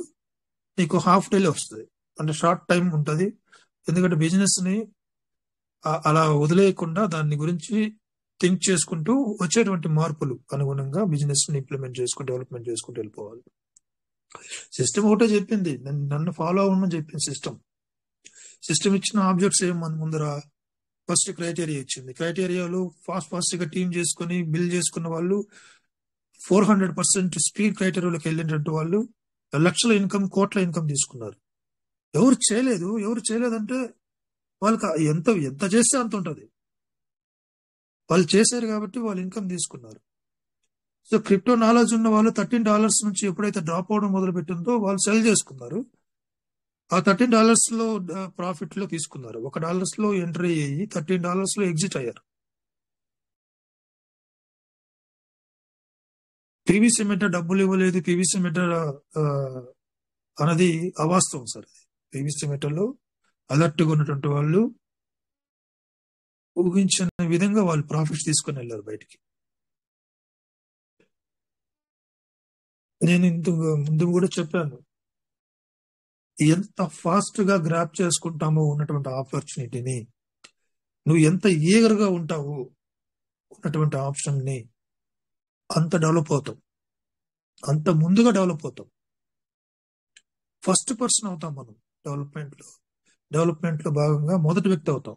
నీకు హాఫ్ డేలో వస్తుంది, అంటే షార్ట్ టైం ఉంటుంది. ఎందుకంటే బిజినెస్ ని అలా వదిలేయకుండా దాని గురించి థింక్ చేసుకుంటూ వచ్చేటువంటి మార్పులు అనుగుణంగా బిజినెస్ ని ఇంప్లిమెంట్ చేసుకుంటూ డెవలప్మెంట్ చేసుకుంటూ వెళ్ళిపోవాలి. సిస్టమ్ ఒకటే చెప్పింది, నన్ను ఫాలో అవ్వమని చెప్పింది సిస్టమ్ ఇచ్చిన ఆబ్జెక్ట్స్ ఏమని ముందర ఫస్ట్ క్రైటీరియా ఇచ్చింది. క్రైటీరియాలు ఫాస్ట్ గా టీమ్ చేసుకుని బిల్డ్ చేసుకున్న వాళ్ళు 400% స్పీడ్ క్రైటీరియాలోకి వెళ్ళినట్టు వాళ్ళు లక్షల ఇన్కమ్, కోట్ల ఇన్కమ్ తీసుకున్నారు. ఎవరు చేయలేదంటే వాళ్ళకి ఎంత చేస్తే అంత ఉంటుంది. వాళ్ళు చేశారు కాబట్టి వాళ్ళు ఇన్కమ్ తీసుకున్నారు. సో క్రిప్టో నాలెడ్జ్ ఉన్న వాళ్ళు $13 నుంచి ఎప్పుడైతే డ్రాప్ అవడం మొదలు పెట్టిందో వాళ్ళు సెల్ చేసుకున్నారు. ఆ $13 లో ప్రాఫిట్ లో తీసుకున్నారు. $1 లో ఎంట్రీ అయ్యి $13 లో ఎగ్జిట్ అయ్యారు. పీవీసీ మెటా డబ్బులు ఇవ్వలేదు, పీవీసీ మెటా అన్నది అవాస్తవం సార్. పీవీసీ మెటాలో అలర్ట్ గా ఉన్నటువంటి వాళ్ళు ఊహించిన విధంగా వాళ్ళు ప్రాఫిట్స్ తీసుకుని వెళ్ళారు బయటికి. నేను ముందు కూడా చెప్పాను, ఎంత ఫాస్ట్ గా గ్రాప్ చేసుకుంటామో ఉన్నటువంటి ఆపర్చునిటీని, నువ్వు ఎంత ఈగర్గా ఉంటావో ఉన్నటువంటి ఆప్షన్ ని, అంత డెవలప్ అవుతాం, అంత ముందుగా డెవలప్ అవుతాం. ఫస్ట్ పర్సన్ అవుతాం మనం డెవలప్మెంట్ లో భాగంగా మొదటి వ్యక్తి అవుతాం.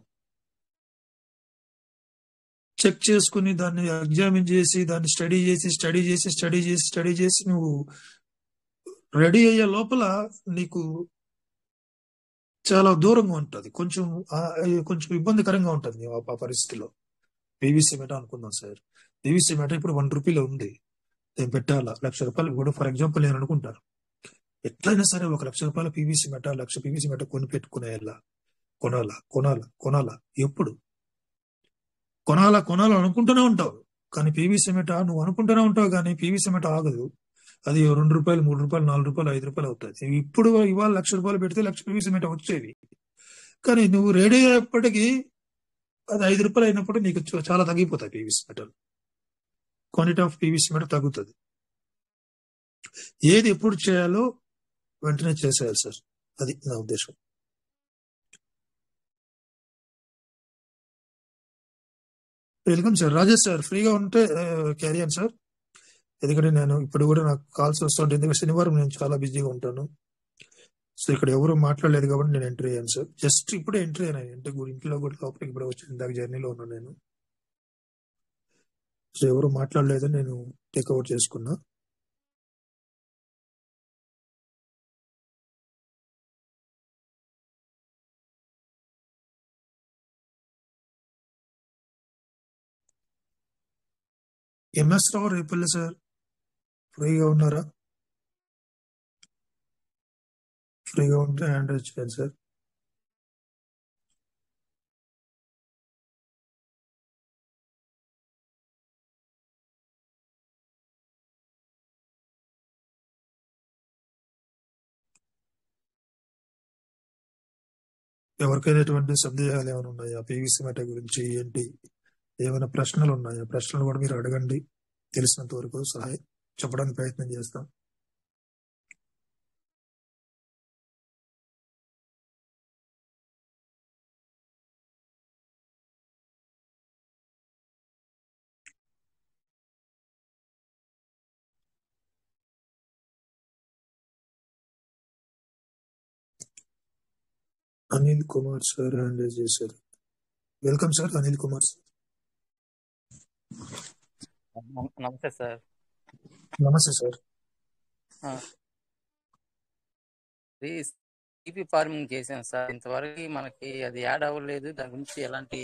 చెక్ చేసుకుని దాన్ని ఎగ్జామిన్ చేసి దాన్ని స్టడీ చేసి నువ్వు రెడీ అయ్యే లోపల నీకు చాలా దూరంగా ఉంటుంది, కొంచెం ఇబ్బందికరంగా ఉంటుంది ఆ పరిస్థితిలో. పీవీసీ మెటా అనుకుందాం సార్, పీవీసీ మెటా ఇప్పుడు ₹1 ఉంది, నేను పెట్టాలా ₹1,00,000 కూడా ఫర్ ఎగ్జాంపుల్ నేను అనుకుంటాను. ఎట్లయినా సరే ₹1,00,000 పీవీసీ మెటా, 1,00,000 పీవీసీ మెటా కొని పెట్టుకునేలా కొనాలా. ఎప్పుడు కొనాలా అనుకుంటూనే ఉంటావు, కానీ పీవీసీ మెటా నువ్వు అనుకుంటూనే ఉంటావు, కానీ పీవీసీ మెటా ఆగదు. అది ₹2, ₹3, ₹4, ₹5 అవుతుంది. ఇప్పుడు ఇవాళ ₹1,00,000 పెడితే 1,00,000 పీవీసీ మెటా వచ్చేవి. కానీ నువ్వు రెడీ అయ్యేప్పటికీ అది ₹5 అయినప్పుడు నీకు చాలా తగ్గిపోతాయి PVC metal. Quantity of PVC metal తగ్గుతుంది. ఏది ఎప్పుడు చేయాలో వెంటనే చేసేయాలి సార్. అది నా ఉద్దేశం. Welcome sir. రాజేష్ సార్ ఫ్రీగా ఉంటే క్యారియన్ సార్. ఎందుకంటే నేను ఇప్పుడు కూడా నాకు కాల్స్ వస్తుంటే, ఎందుకంటే శనివారం నేను చాలా బిజీగా ఉంటాను. సో ఇక్కడ ఎవరు మాట్లాడలేదు కాబట్టి నేను ఎంట్రీ అయ్యాను సార్. జస్ట్ ఇప్పుడే ఎంట్రీ అయ్యాను. అంటే ఇంట్లో కూడా లోపలికి ఇప్పుడే వచ్చి ఇందాక జర్నీలో ఉన్నాను నేను. సో ఎవరు మాట్లాడలేదు, నేను టేక్అవుట్ చేసుకున్నా. ఎంఎస్ రావు రేపల్లి సార్ ఫ్రీగా ఉన్నారా? ఫ్రీగా ఉంటే హ్యాండ్ రైజ్ చేయండి సార్. ఎవరికైనా ఎటువంటి సందేహాలు ఏమైనా ఉన్నాయా పీవీసీ మెటల్ గురించి, ఏంటి ఏమైనా ప్రశ్నలు ఉన్నాయా? ప్రశ్నలు కూడా మీరు అడగండి. తెలిసినంత వరకు సహాయం చెప్పడానికి ప్రయత్నం చేస్తాం. Anil Kumar sir hand raise చేశారు. Welcome sir Anil Kumar sir. నమస్తే సార్. నమస్తే సార్. టీపీ ఫార్మింగ్ చేశాను సార్. ఇంతవరకు మనకి అది యాడ్ అవ్వలేదు. దాని గురించి ఎలాంటి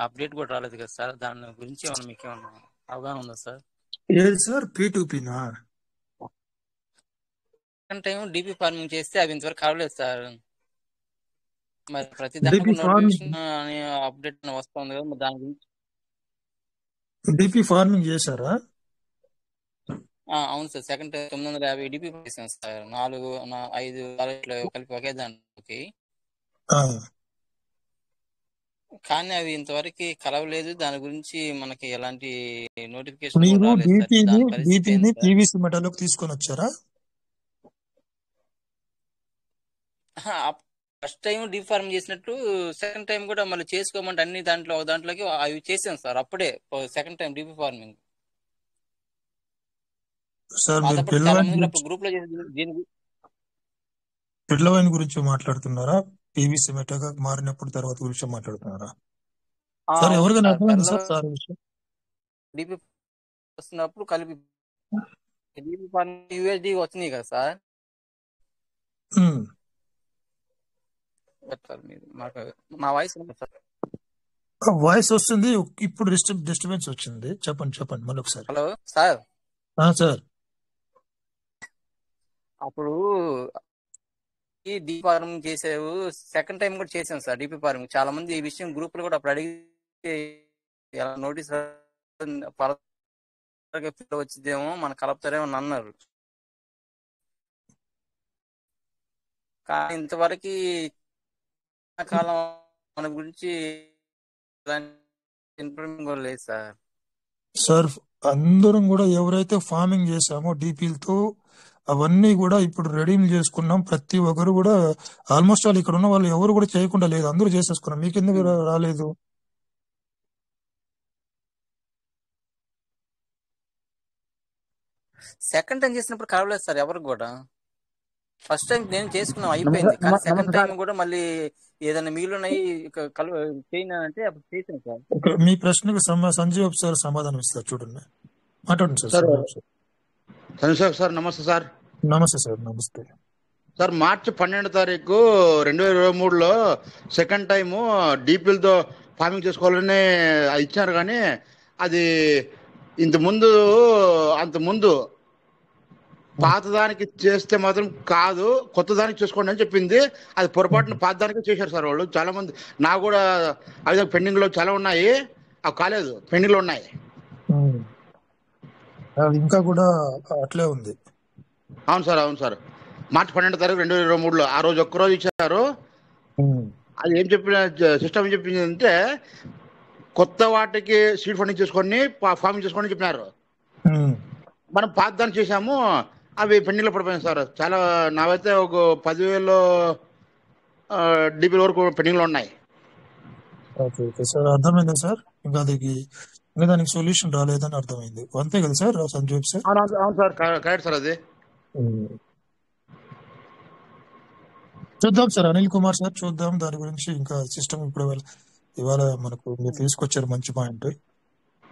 అప్డేట్ కూడా రాలేదు కదా సార్. దాని గురించి మీకు ఏమన్నా అవగాహన ఉందా సార్? ఏది సార్ P2Pనా? సెకండ్ టైం డీపీ ఫార్మింగ్ చేస్తే అవి ఇంతవరకు అవ్వలేదు సార్. మరి ప్రతి DP దానికి farming నోటిఫికేషన్ అనే అప్డేట్ వస్తుంది కదా, మరి దాని గురించి. DP ఫార్మింగ్ చేశారా? అవును సార్. సెకండ్ టైం 950 డీపీ చేశాను సార్. 5 కలిపి ఒకే దాంట్లోకి. కానీ అవి ఇంతవరకు కలవలేదు. దాని గురించి మనకి ఎలాంటి నోటిఫికేషన్ కూడా మీరు రాలేదు సార్. దాని పరిస్థితి ఏంటి సార్? పీవీసీ మెటల్లోకి తీసుకొని వచ్చారా? ఫస్ట్ టైం డీప్ ఫార్మ్ చేసినట్టు సెకండ్ టైం కూడా మళ్ళీ చేసుకోమంటే అన్ని దాంట్లోకి అవి చేసాను సార్. అప్పుడే second time DP farming. Sir మీరు చాలా మంది కూడా గ్రూప్ లో పిల్లవాయిన్ గురించి మాట్లాడుతున్నారా? పీవీసీ మెటల్ గా మారినప్పుడు తర్వాత గురించి మాట్లాడుతున్నారా? సార్ ఎవరికైనా అర్థమైంది సార్ సార్ విషయం? డీపీ వస్తున్నప్పుడు కలిపి డీపీ ఫార్మింగ్ యూఎస్డి వచ్చినాయి కదా సార్. మా వాయిస్ వస్తుంది. ఇప్పుడు డిస్టర్బెన్స్ వచ్చింది. చెప్పండి మళ్ళీ ఒకసారి. Hello sir. సార్ అప్పుడు డీపీ ఫార్మింగ్ చేసావు, సెకండ్ టైం కూడా చేసాను సార్ డీపీ ఫార్మింగ్. చాలా మంది ఈ విషయం గ్రూప్ లో కూడా అప్పుడు అడిగితే నోటీస్ వచ్చిందేమో మన కలుపుతారేమో అని అన్నారు. కానీ ఇంతవరకు కాలం మన గురించి ఇన్ఫర్మేషన్ కూడా లేదు సార్. సార్ అందరం కూడా ఎవరైతే ఫార్మింగ్ చేసామో డీపీలతో అవన్నీ కూడా ఇప్పుడు రెడీమ్ చేసుకున్నాం. ప్రతి ఒక్కరు కూడా ఆల్మోస్ట్ ఆల్ ఇక్కడ ఉన్న వాళ్ళు ఎవరు కూడా చేయకుండా లేదు, అందరూ చేసేసుకున్నాం. మీకు ఎందుకు రాలేదు? సెకండ్ టైం చేసినప్పుడు కలవలేదు సార్ ఎవరికి కూడా. ఫస్ట్ టైం నేను చేసుకున్నాం అయిపోయింది. కానీ సెకండ్ టైం కూడా మళ్ళీ ఏదైనా మీలున్నాయి చేయనంటే అప్పుడు చేసాను సార్. మీ ప్రశ్నకు సంజీవ్ సార్ సమాధానం ఇస్తారు, చూడండి. మాట్లాడండి సార్. సంజీవ్ సార్ నమస్తే సార్. నమస్తే సార్. నమస్తే సార్. మార్చి 12 తారీఖు 2023లో సెకండ్ టైము డీపీలతో ఫార్మింగ్ చేసుకోవాలని ఇచ్చారు. కానీ అది అంత ముందు పాత దానికి చేస్తే మాత్రం కాదు, కొత్త దానికి చేసుకోండి అని చెప్పింది. అది పొరపాటున పాత దానికి చేశారు సార్ వాళ్ళు. చాలా మంది నా కూడా అవి పెండింగ్ లో చాలా ఉన్నాయి, అవి కాలేదు, పెండింగ్ లో ఉన్నాయి. ఇంకా కూడా అట్లే ఉంది. అవును సార్. మార్చి 12 తారీఖు 2023లో ఆ రోజు ఒక్కరోజు ఇచ్చారు. అది ఏం చెప్పిన సిస్టమ్ ఏం చెప్పింది అంటే కొత్త వాటికి సీడ్ ఫండింగ్ చేసుకొని ఫార్మింగ్ చేసుకొని చెప్పినారు. ఉమ్, మనం పాత దాన్ని చేసాము, అవి పెండింగ్లో పడిపోయాయి సార్. చాలా నావైతే ఒక 10,000 డీపీల వరకు పెండింగ్లో ఉన్నాయి. ఓకే ఓకే సార్, అర్థమైందా సార్? ఇంకా దానికి సొల్యూషన్ రాలేదని అర్థమైంది, అంతే కదా సార్ సంజీవ్ సార్? అవును అవును సార్, కరెక్ట్ సార్. అది ఉమ్. చూద్దాం సార్, అనిల్ కుమార్ సార్, చూద్దాం దాని గురించి. ఇంకా సిస్టమ్ ఇప్పుడు ఇవాళ మనకు మీరు తీసుకొచ్చారు మంచి పాయింట్.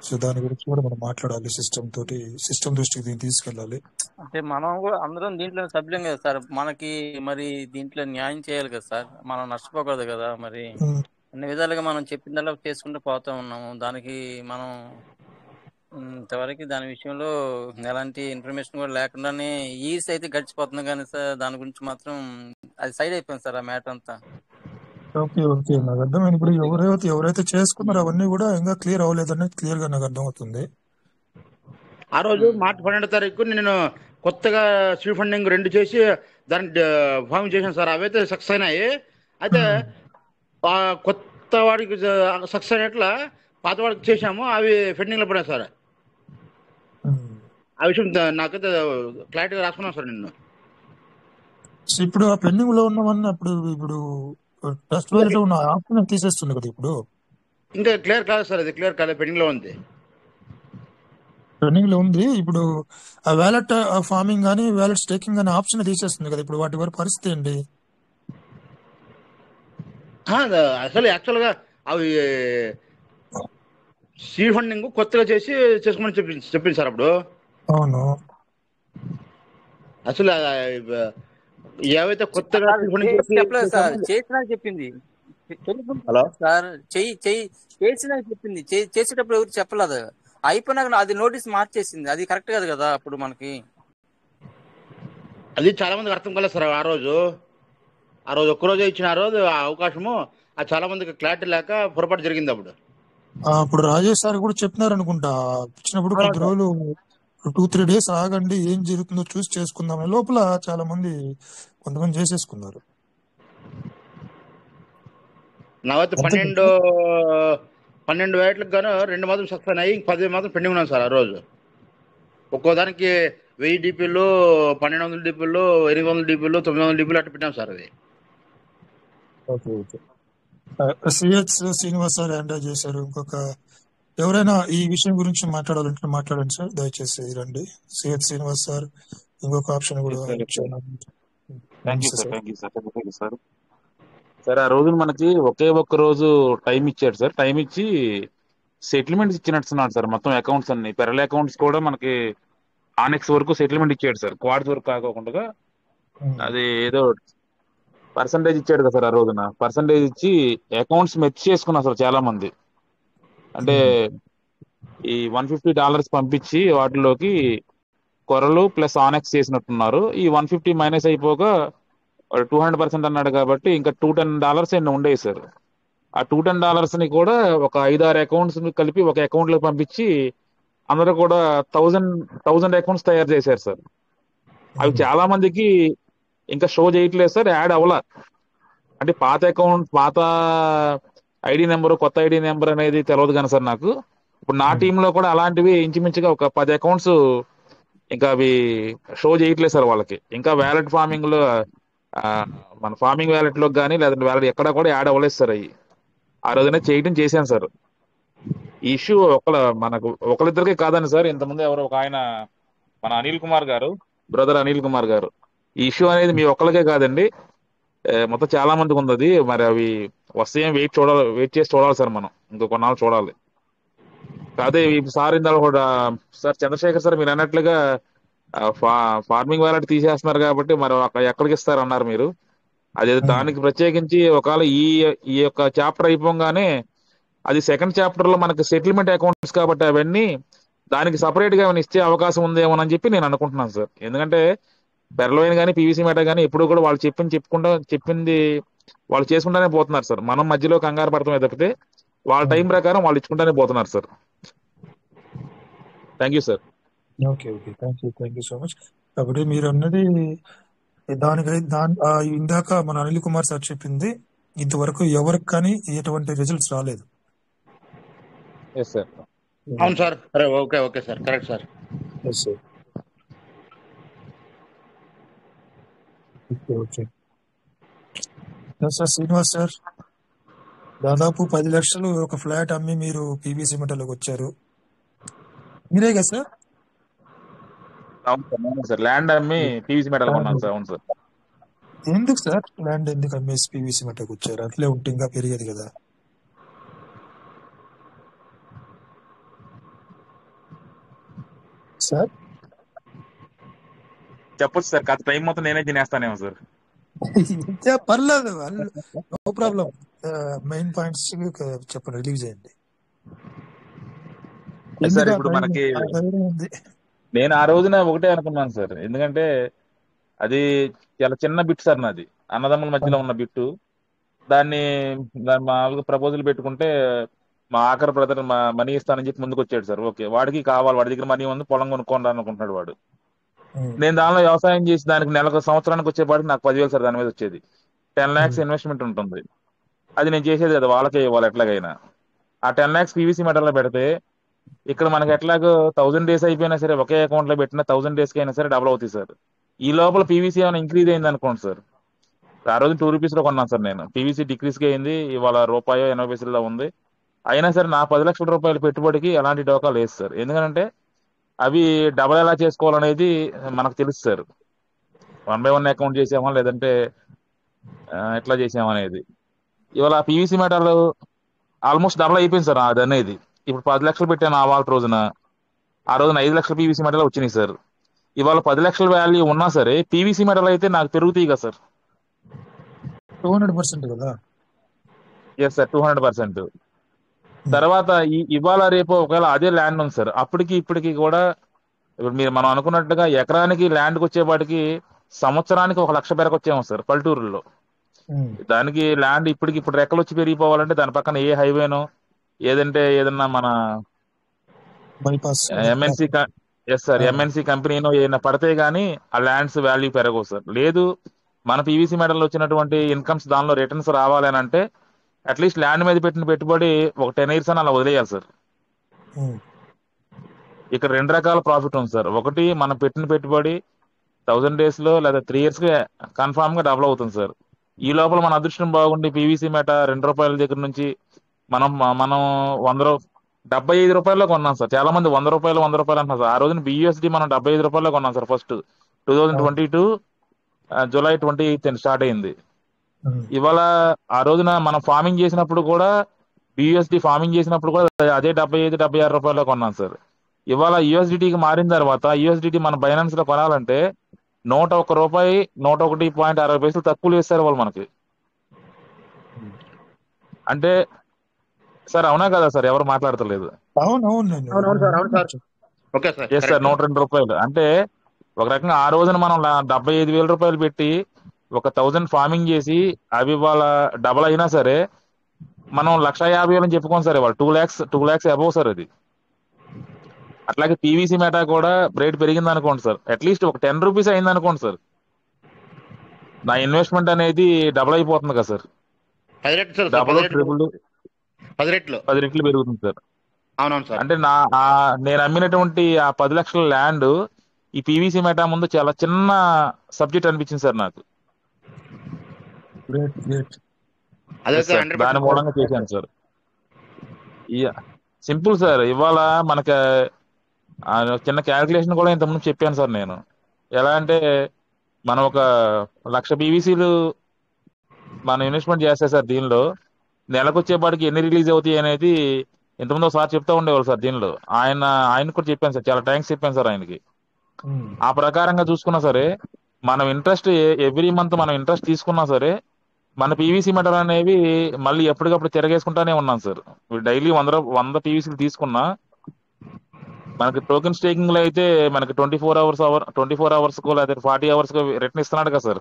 సో దాని గురించి కూడా మనం మాట్లాడాలి, సిస్టమ్ దృష్టికి దీన్ని తీసుకెళ్ళాలి. అంటే మనం కూడా అందరం దీంట్లో సభ్యులం కదా సార్, మనకి మరి దీంట్లో న్యాయం చేయాలి కదా సార్, మనం నష్టపోకూడదు కదా. మరి ఉమ్, అన్ని విధాలుగా మనం చెప్పిందల్లా చేసుకుంటూ పోతూ ఉన్నాము. దానికి మనం ఇంతవరకు దాని విషయంలో ఎలాంటి ఇన్ఫర్మేషన్ కూడా లేకుండానే ఈస్ అయితే గడిచిపోతుంది, కానీ సార్ దాని గురించి మాత్రం అది సైడ్ అయిపోయింది సార్ ఆ మ్యాటర్ అంతా. ఓకే ఓకే, నాకు అర్థమైంది. ఇప్పుడు ఎవరైతే చేసుకున్నారో అవన్నీ కూడా ఇంకా క్లియర్ అవ్వలేదని క్లియర్ గా నాకు అర్థమవుతుంది. ఆ రోజు మార్చి 12వ తారీఖు నేను కొత్తగా సీడ్ ఫండింగ్ 2 చేసి దాన్ని ఫార్మింగ్ చేశాను సార్. అవైతే సక్సెస్ అయినాయి. అయితే ఆ కొత్త వాడికి సక్సెస్ అయినట్ల పాత వాడికి చేసాము, అవి పెండింగ్లో పడినాయి సార్. ఆ విషయం నాకైతే క్లారిటీగా రాసుకున్నాను సార్ నిన్ను. సో ఇప్పుడు ఆ పెండింగ్ లో ఉన్నవన్నీ ఇప్పుడు ట్రస్ట్ వ్యాలెట్ లో ఉన్న ఆప్షన్ తీసేస్తుంది కదా ఇప్పుడు. ఇంకా క్లియర్ కాదు సార్, అది క్లియర్ కాలేదు, పెండింగ్లో ఉంది. రన్నింగ్ లో ఉంది ఇప్పుడు. ఆ వ్యాలెట్ ఫార్మింగ్ కానీ వ్యాలెట్ స్టేకింగ్ అనే ఆప్షన్ తీసేస్తుంది కదా ఇప్పుడు. వాటి వారి పరిస్థితి ఏంటి? అసలు యాక్చువల్గా అవి సీడ్ ఫండింగ్ కొత్తగా చేసుకోమని చెప్పింది సార్ అప్పుడు. అవును, అసలు ఏవైతే కొత్తగా సీడ్ ఫండింగ్ చెప్పలేదు సార్, చేసినా చెప్పింది. హలో సార్ చేసినా చెప్పింది, చేసేటప్పుడు ఎవరు చెప్పలేదు. అయిపోయినాక అది నోటీస్ మార్చేసింది, అది కరెక్ట్ కాదు కదా. అప్పుడు మనకి అది చాలా మందికి అర్థం కాలేదు సార్. ఆ రోజు ఒక్కరోజే ఇచ్చిన ఆ రోజు ఆ అవకాశము, అది చాలా మందికి క్లారిటీ లేక పొరపాటు జరిగింది అప్పుడు. అప్పుడు రాజేష్ సార్ కూడా చెప్పినారు అనుకుంటా, ఇచ్చినప్పుడు కొద్ది రోజులు 2-3 days ఆగండి, ఏం జరుగుతుందో చూసి చేసుకుందాం. లోపల చాలా మంది కొంతమంది చేసేసుకున్నారు. నావైతే 12 వేట్లకు గాను 2 మాత్రం సక్సెస్ అయ్యి 10 మాత్రం పెండింగ్ ఉన్నాను సార్. ఆ రోజు ఒక్కో దానికి 1000 డీపీలు, 1200 డీపీలు, 800 డీపీలు, 900 డీపీలు అట్లా పెట్టాం సార్. అది okay okay, CH Srinivas sir hand చేశారు. ఇంకొక ఎవరైనా ఈ విషయం గురించి మాట్లాడాలంటే మాట్లాడండి సార్, దయచేసి రండి. సిహెచ్ శ్రీనివాస్ సార్ ఇంకొక ఆప్షన్ కూడా ఇచ్చాను. సార్ ఆ రోజు మనకి ఒకే ఒక్క రోజు టైం ఇచ్చాడు సార్. టైం ఇచ్చి సెటిల్మెంట్స్ ఇచ్చినట్టున్నాడు సార్. మొత్తం అకౌంట్స్ అన్ని పెరల్ అకౌంట్స్ కూడా మనకి ఆనెక్స్ వరకు సెటిల్మెంట్ ఇచ్చాడు సార్. క్వార్ట్స్ వరకు కాకోకుండా అది ఏదో పర్సంటేజ్ ఇచ్చాడు కదా సార్. ఆ రోజున పర్సంటేజ్ ఇచ్చి అకౌంట్స్ మెచ్ చేసుకున్నారు సార్ చాలా మంది. అంటే ఈ $150 పంపించి వాటిలోకి కొరలు ప్లస్ ఆనెక్స్ చేసినట్టున్నారు. ఈ 150 మైనస్ అయిపోగా 200% అన్నాడు కాబట్టి ఇంకా $210 ఎన్నో ఉండేవి సార్. ఆ $210 కూడా ఒక 5-6 అకౌంట్స్ కలిపి ఒక అకౌంట్ లో పంపించి అందరూ కూడా 1000 అకౌంట్స్ తయారు చేశారు సార్. అవి చాలా మందికి ఇంకా షో చేయట్లేదు సార్, యాడ్ అవ్వలా. అంటే పాత అకౌంట్, పాత ఐడి నెంబర్, కొత్త ఐడి నెంబర్ అనేది తెలియదు కానీ సార్ నాకు. ఇప్పుడు నా టీంలో కూడా అలాంటివి ఇంచుమించుగా ఒక 10 అకౌంట్స్ ఇంకా అవి షో చేయట్లేదు సార్ వాళ్ళకి. ఇంకా వ్యాలెట్ ఫార్మింగ్ లో మన ఫార్మింగ్ వ్యాలెట్ లో కానీ లేదంటే వ్యాలెట్ ఎక్కడ కూడా యాడ్ అవ్వలేదు సార్. అవి ఆ రోజునే చేశాను సార్. ఈ ఇష్యూ మనకు ఒకరిద్దరికే కాదని సార్, ఇంతకుముందు ఎవరు ఒక ఆయన మన అనిల్ కుమార్ గారు, బ్రదర్ అనిల్ కుమార్ గారు, ఈ ఇష్యూ అనేది మీ ఒక్కరికే కాదండి, మొత్తం చాలా మందికి ఉంది అది. మరి అవి వస్తాయేం వెయిట్ చేసి చూడాలి సార్. మనం ఇంకో కొన్నాళ్ళు చూడాలి. అదే సార్ ఇందాక కూడా సార్ చంద్రశేఖర్ సార్ మీరు అన్నట్లుగా ఫార్మింగ్ వ్యాలెట్ తీసేస్తున్నారు కాబట్టి మరి ఎక్కడికి ఇస్తారు అన్నారు మీరు. అది దానికి ప్రత్యేకించి ఒకవేళ ఈ యొక్క చాప్టర్ అయిపోగానే అది సెకండ్ చాప్టర్ లో మనకి సెటిల్మెంట్ అకౌంట్స్ కాబట్టి అవన్నీ దానికి సపరేట్ గా ఏమైనా ఇచ్చే అవకాశం ఉందేమోనని చెప్పి నేను అనుకుంటున్నాను సార్. ఎందుకంటే పెరలోయిన్ కానీ పీవీసీ మెటా కానీ ఎప్పుడు కూడా వాళ్ళు చెప్పింది వాళ్ళు చేసుకుంటానే పోతున్నారు సార్. మనం మధ్యలో కంగారు పడతామే తప్పితే వాళ్ళ టైం ప్రకారం వాళ్ళు ఇచ్చుకుంటానే పోతున్నారు sir. Thank you sir. Okay okay, thank you so much. కాబట్టి మీరు అన్నది ఇందాక మన అనిల్ కుమార్ సార్ చెప్పింది ఇంతవరకు ఎవరికి కానీ ఎటువంటి రిజల్ట్స్ రాలేదు. Yes sir. అవును సార్. అరే okay okay sir, correct sir. Yes, sir. Okay. Sir Srinivas sir, దాదాపు 10 లక్షలు ఒక ఫ్లాట్ అమ్మి మీరు పీవీసీ మెటల్లోకి వచ్చారు. మీరే కదా సార్? అవును సార్, ల్యాండ్ అమ్మి పీవీసీ మెటల్ కొన్నాను సార్. అవును సార్. ఎందుకు సార్ ల్యాండ్ ఎందుకు అమ్మేసి పీవీసీ మెటల్కి వచ్చారు? అట్లే ఉంటే ఇంకా పెరిగేది కదా సార్. చెప్పొచ్చు సార్, కాస్త టైం మొత్తం నేనే తినేస్తానేమో సార్. పర్లేదు, నో ప్రాబ్లం. మెయిన్ పాయింట్స్ చెప్పండి, రిలీవ్ చేయండి. సార్ ఇప్పుడు మనకి నేను ఆ రోజున ఒకటే అనుకున్నాను సార్, ఎందుకంటే అది చాలా చిన్న బిట్ సార్, నాది అన్నదమ్ముల మధ్యలో ఉన్న బిట్టు. దాన్ని మామూలుగా ప్రపోజల్ పెట్టుకుంటే మా ఆఖరి బ్రదర్ మనీ ఇస్తానని చెప్పి ముందుకు వచ్చాడు సార్. ఓకే, వాడికి కావాలి, వాడి దగ్గర మనీ ఉంది, పొలం కొనుక్కోండి అనుకుంటున్నాడు వాడు. నేను దానిలో వ్యవసాయం చేసి దానికి నెలకు సంవత్సరానికి వచ్చేపాటికి నాకు 10,000 సార్ దాని మీద వచ్చేది. 10 lakhs ఇన్వెస్ట్మెంట్ ఉంటుంది. అది నేను చేసేది కదా, వాళ్ళకే ఇవ్వాలి ఎట్లాగైనా. ఆ 10 lakhs పీవీసీ మెటల్ లో పెడితే ఇక్కడ మనకి ఎట్లాగో 1000 days అయిపోయినా సరే, ఒకే అకౌంట్ లో పెట్టిన 1000 days కి అయినా సరే డబుల్ అవుతుంది సార్. ఈ లోపల పీవీసీ ఏమైనా ఇంక్రీజ్ అయింది అనుకోండి సార్, ఆ రోజు 2 rupees లో కొన్నాను సార్ నేను. పీవీసీ డిక్రీస్ గా అయింది, ఇవాళ ₹1.80 ఉంది. అయినా సరే నా 10 లక్షల రూపాయల పెట్టుబడికి ఎలాంటి డోకా లేదు సార్. ఎందుకంటే అవి డబల్ ఎలా చేసుకోవాలనేది మనకు తెలుసు సార్. 1 by 1 అకౌంట్ చేసామా లేదంటే ఎట్లా చేసామా అనేది. ఇవాళ పీవీసీ మెటల్ ఆల్మోస్ట్ డబల్ అయిపోయింది సార్ అది అనేది. ఇప్పుడు 10 లక్షలు పెట్టాను ఆ రోజున, ఆ రోజున 5 లక్షల పీవీసీ మెటల్ వచ్చినాయి సార్. ఇవాళ 10 లక్షల వాల్యూ ఉన్నా సరే పీవీసీ మెటల్ అయితే నాకు పెరుగుతాయి కదా సార్. 200% కదా. Yes sir, 200%. తర్వాత ఇవాళ రేపు ఒకవేళ అదే ల్యాండ్ ఉంది సార్, అప్పటికి ఇప్పటికి కూడా ఇప్పుడు మనం అనుకున్నట్టుగా ఎకరానికి ల్యాండ్కి వచ్చేపాటికి సంవత్సరానికి 1 లక్ష పెరగొచ్చేమో సార్ పల్లెటూరులో. దానికి ల్యాండ్ ఇప్పటికి ఇప్పుడు రెక్కలు వచ్చి పెరిగిపోవాలంటే దాని పక్కన ఏ హైవేనో ఏదంటే ఏదన్నా మన బైపాస్ ఎంఎన్సీ ఎంఎన్సీ కంపెనీనో ఏదైనా పడితే గానీ ఆ ల్యాండ్స్ వాల్యూ పెరగవు సార్. లేదు మన పీవీసీ మెడల్లో వచ్చినటువంటి ఇన్కమ్స్ దానిలో రిటర్న్స్ రావాలి అని అంటే అట్లీస్ట్ ల్యాండ్ మీద పెట్టిన పెట్టుబడి ఒక 10 years అని అలా వదిలేయాలి సార్. ఇక్కడ 2 రకాల ప్రాఫిట్ ఉంది సార్. ఒకటి మనం పెట్టిన పెట్టుబడి 1000 days లో లేదా 3 years కి కన్ఫామ్ గా డబుల్ అవుతుంది సార్. ఈ లోపల మన అదృష్టం బాగుండి పీవీసీ మెట ₹2 దగ్గర నుంచి మనం 75 రూపాయల్లో కొన్నాం సార్. చాలా మంది ₹100 అంటున్నారు సార్. ఆ రోజున బియూఎస్డి మనం ₹75 కొన్నాం సార్. ఫస్ట్ 2022 July 28 స్టార్ట్ అయింది. ఇవాళ ఆ రోజున మనం ఫార్మింగ్ చేసినప్పుడు కూడా బియూఎస్డి ఫార్మింగ్ చేసినప్పుడు కూడా అదే ₹75-76 కొన్నాం సార్. ఇవాళ యూఎస్డిటీకి మారిన తర్వాత యూఎస్డిటీ మన బైనాన్స్ లో కొనాలంటే ₹101 101.60 తక్కువ వేస్తారు వాళ్ళు మనకి. అంటే సార్ అవునా కదా సార్, ఎవరు మాట్లాడతలేదు. Yes sir, ₹102. అంటే ఒక రకంగా ఆ రోజున మనం ₹75,000 పెట్టి ఒక 1000 ఫార్మింగ్ చేసి అవి వాళ్ళ డబల్ అయినా సరే మనం 1,50,000 అని చెప్పుకోండి సార్. ఇవాళ 2 lakhs అబౌవ్ సార్ అది. అట్లాగే పీవీసీ మెటా కూడా రేట్ పెరిగింది అనుకోండి సార్, అట్లీస్ట్ ఒక ₹10 అయింది అనుకోండి సార్, నా ఇన్వెస్ట్మెంట్ అనేది డబుల్ అయిపోతుంది కదా సార్. 10 రెట్లు పెరుగుతుంది సార్. అవునవును సార్. అంటే నేను అమ్మినటువంటి ఆ 10 లక్షల ల్యాండ్ ఈ పీవీసీ మెటా ముందు చాలా చిన్న సబ్జెక్ట్ అనిపించింది సార్ నాకు. దాని మూలంగా చేశాను సార్. Simple sir. ఇవాళ మనకి చిన్న క్యాల్కులేషన్ కూడా ఇంతకుముందు చెప్పాను సార్ నేను. ఎలా అంటే మనం ఒక 1,00,000 పీవీసీలు మనం ఇన్వెస్ట్మెంట్ చేస్తే సార్ దీనిలో నెలకు వచ్చేపాటికి ఎన్ని రిలీజ్ అవుతాయి అనేది ఇంతకుముందు ఒకసారి చెప్తా ఉండేవాళ్ళు సార్. దీనిలో ఆయన కూడా చెప్పాను సార్, చాలా థ్యాంక్స్ చెప్పాను సార్ ఆయనకి. ఆ ప్రకారంగా చూసుకున్నా సరే మనం ఇంట్రెస్ట్ ఎవ్రీ మంత్ మనం ఇంట్రెస్ట్ తీసుకున్నా సరే మన పీవీసీ మెటల్ అనేవి మళ్ళీ ఎప్పటికప్పుడు తిరగేసుకుంటానే ఉన్నాం సార్. డైలీ 100 పీవీసీలు తీసుకున్నా మనకి టోకెన్ స్టేకింగ్ లో అయితే మనకి 24 hours కో లేదా 40 hours కో రిటర్న్ ఇస్తున్నాడు కదా సార్.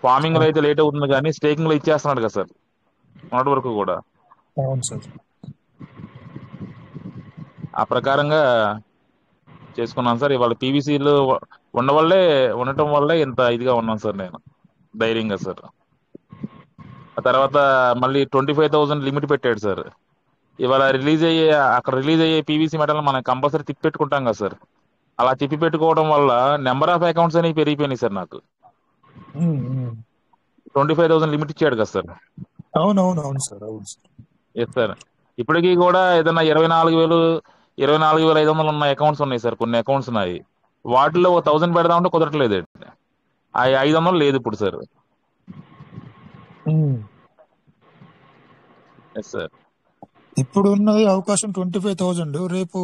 ఫార్మింగ్ లో అయితే లేట్ అవుతుంది కానీ స్టేకింగ్ లో ఇచ్చేస్తున్నాడు కదా సార్ మొన్నటి వరకు కూడా. ఆ ప్రకారంగా చేసుకున్నాను సార్. ఇవాళ పీవీసీలు ఉండటం వల్లే ఇంత ఇదిగా ఉన్నాను సార్ నేను, ధైర్యంగా సార్. ఆ తర్వాత మళ్ళీ 25,000 లిమిట్ పెట్టాడు సార్. ఇవాళ అక్కడ రిలీజ్ అయ్యే పీవీసీ మెటల్ మనం కంపల్సరీ తిప్పి పెట్టుకుంటాం కదా సార్. అలా తిప్పి పెట్టుకోవడం వల్ల నెంబర్ ఆఫ్ అకౌంట్స్ అనేవి పెరిగిపోయినాయి సార్. నాకు ఉమ్, ఉమ్. 25,000 లిమిట్ ఇచ్చాడు కదా సార్. అవునవును అవును సార్, అవును సార్. Yes sir. ఇప్పటికీ కూడా ఏదైనా 24,500 ఉన్న అకౌంట్స్ ఉన్నాయి సార్. కొన్ని అకౌంట్స్ ఉన్నాయి, వాటిలో 1000 పెడదామంటే కుదరట్లేదు. ఆ 500 లేదు ఇప్పుడు సార్. ఉమ్. Yes sir. ఇప్పుడు ఉన్నది అవకాశం 25,000, రేపు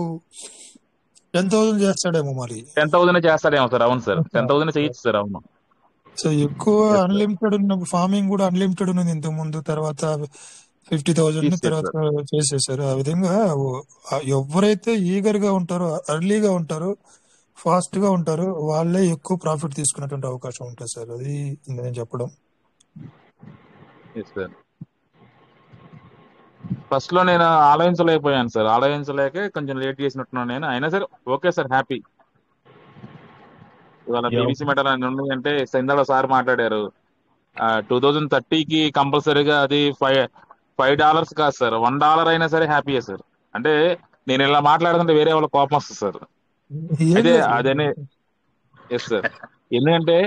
10,000 చేస్తాడేమో మరి. 10,000 చేస్తాడేమో సార్. అవును సార్, 10,000 చేయొచ్చు సార్. అవును. సో ఎక్కువ ఎస్ సార్. అన్లిమిటెడ్ ఉన్న ఫార్మింగ్ కూడా అన్లిమిటెడ్ ఉన్నది ఇంతకు ముందు, తర్వాత 50,000 తీసేది తర్వాత సార్. చేసేసారు. ఆ విధంగా ఎవరైతే ఈగర్ గా ఉంటారో, అర్లీగా ఉంటారో, ఫాస్ట్ గా ఉంటారో, వాళ్ళే ఎక్కువ ప్రాఫిట్ తీసుకునేటువంటి అవకాశం ఉంటుంది సార్. అది నేను చెప్పడం. Yes sir. ఫస్ట్ లో నేను ఆలోచించలేకపోయాను సార్. ఆలోచించలేక కొంచెం లేట్ చేసినట్టున్నాను నేను. అయినా సరే ఓకే సార్, హ్యాపీ. ఇవాళ పీవీసీ మెటల్ అని ఉంది అంటే ఇందాక సార్ మాట్లాడారు, 2030కి కంపల్సరీగా అది $5 కాదు సార్, $1 అయినా సరే హ్యాపీయే సార్. అంటే నేను ఇలా మాట్లాడుతుంటే వేరే వాళ్ళ కోపం వస్తుంది సార్. ఏం అయితే లేదు. అదనే. Yes sir. ఎందుకంటే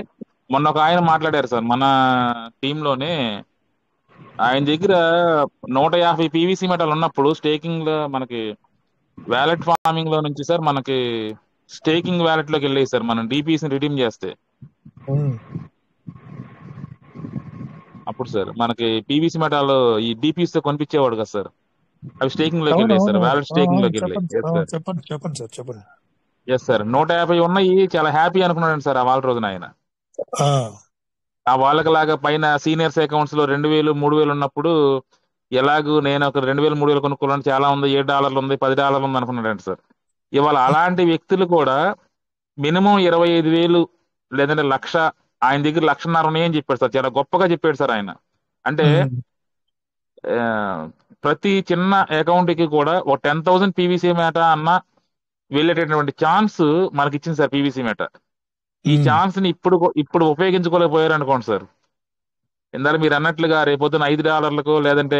మొన్న ఒక ఆయన మాట్లాడారు సార్ మన టీంలోనే. ఆయన దగ్గర 150 పీవీసీ మెటల్ ఉన్నప్పుడు స్టేకింగ్ లో మనకి వ్యాలెట్ ఫార్మింగ్ లో నుంచి సార్ మనకి స్టేకింగ్ వ్యాలెట్ లోకి వెళ్ళాయి సార్, మనం డిపిఎస్ ని రిడీమ్ చేస్తే. ఉమ్. అప్పుడు సార్ మనకి పీవీసీ మెటల్ ఈ డిపిఎస్ తో కొనిపించేవాడు కదా సార్, అవి స్టేకింగ్ లోకి వెళ్ళాయి సార్, అవునవును వ్యాలెట్ స్టేకింగ్ అవును, లోకి వెళ్ళాయి. చెప్పండి ఎస్ సార్. చెప్పండి చెప్పండి సార్, చెప్పండి. Yes sir. 150 ఉన్నాయి, చాలా హ్యాపీ అనుకున్నాడు సార్ ఆ వాళ్ళ రోజున ఆయన. ఆ, ఆ వాళ్ళకి లాగా పైన సీనియర్స్ అకౌంట్స్ లో 2,000 3,000 ఉన్నప్పుడు ఎలాగూ నేను ఒక 2,000 3,000 కొనుక్కోవాలని చాలా ఉంది, $7 ఉంది, $10 ఉంది అనుకున్నాడు సార్. ఇవాళ అలాంటి వ్యక్తులు కూడా మినిమం 25,000 లేదంటే 1,00,000, ఆయన దగ్గర 1,50,000 ఉన్నాయని చెప్పాడు సార్. చాలా గొప్పగా చెప్పాడు సార్ ఆయన. అంటే ఉమ్, ఆ, ప్రతి చిన్న అకౌంట్ కి కూడా ఒక 10,000 పీవీసీ మేట అన్న వెళ్ళేటటువంటి ఛాన్స్ మనకి ఇచ్చింది సార్ పీవీసీ మేట. ఈ ఉమ్. ఛాన్స్ ని ఇప్పుడు ఉపయోగించుకోలేకపోయారు అనుకోండి సార్. ఇందాక మీరు అన్నట్లుగా రేపొద్దున $5 లేదంటే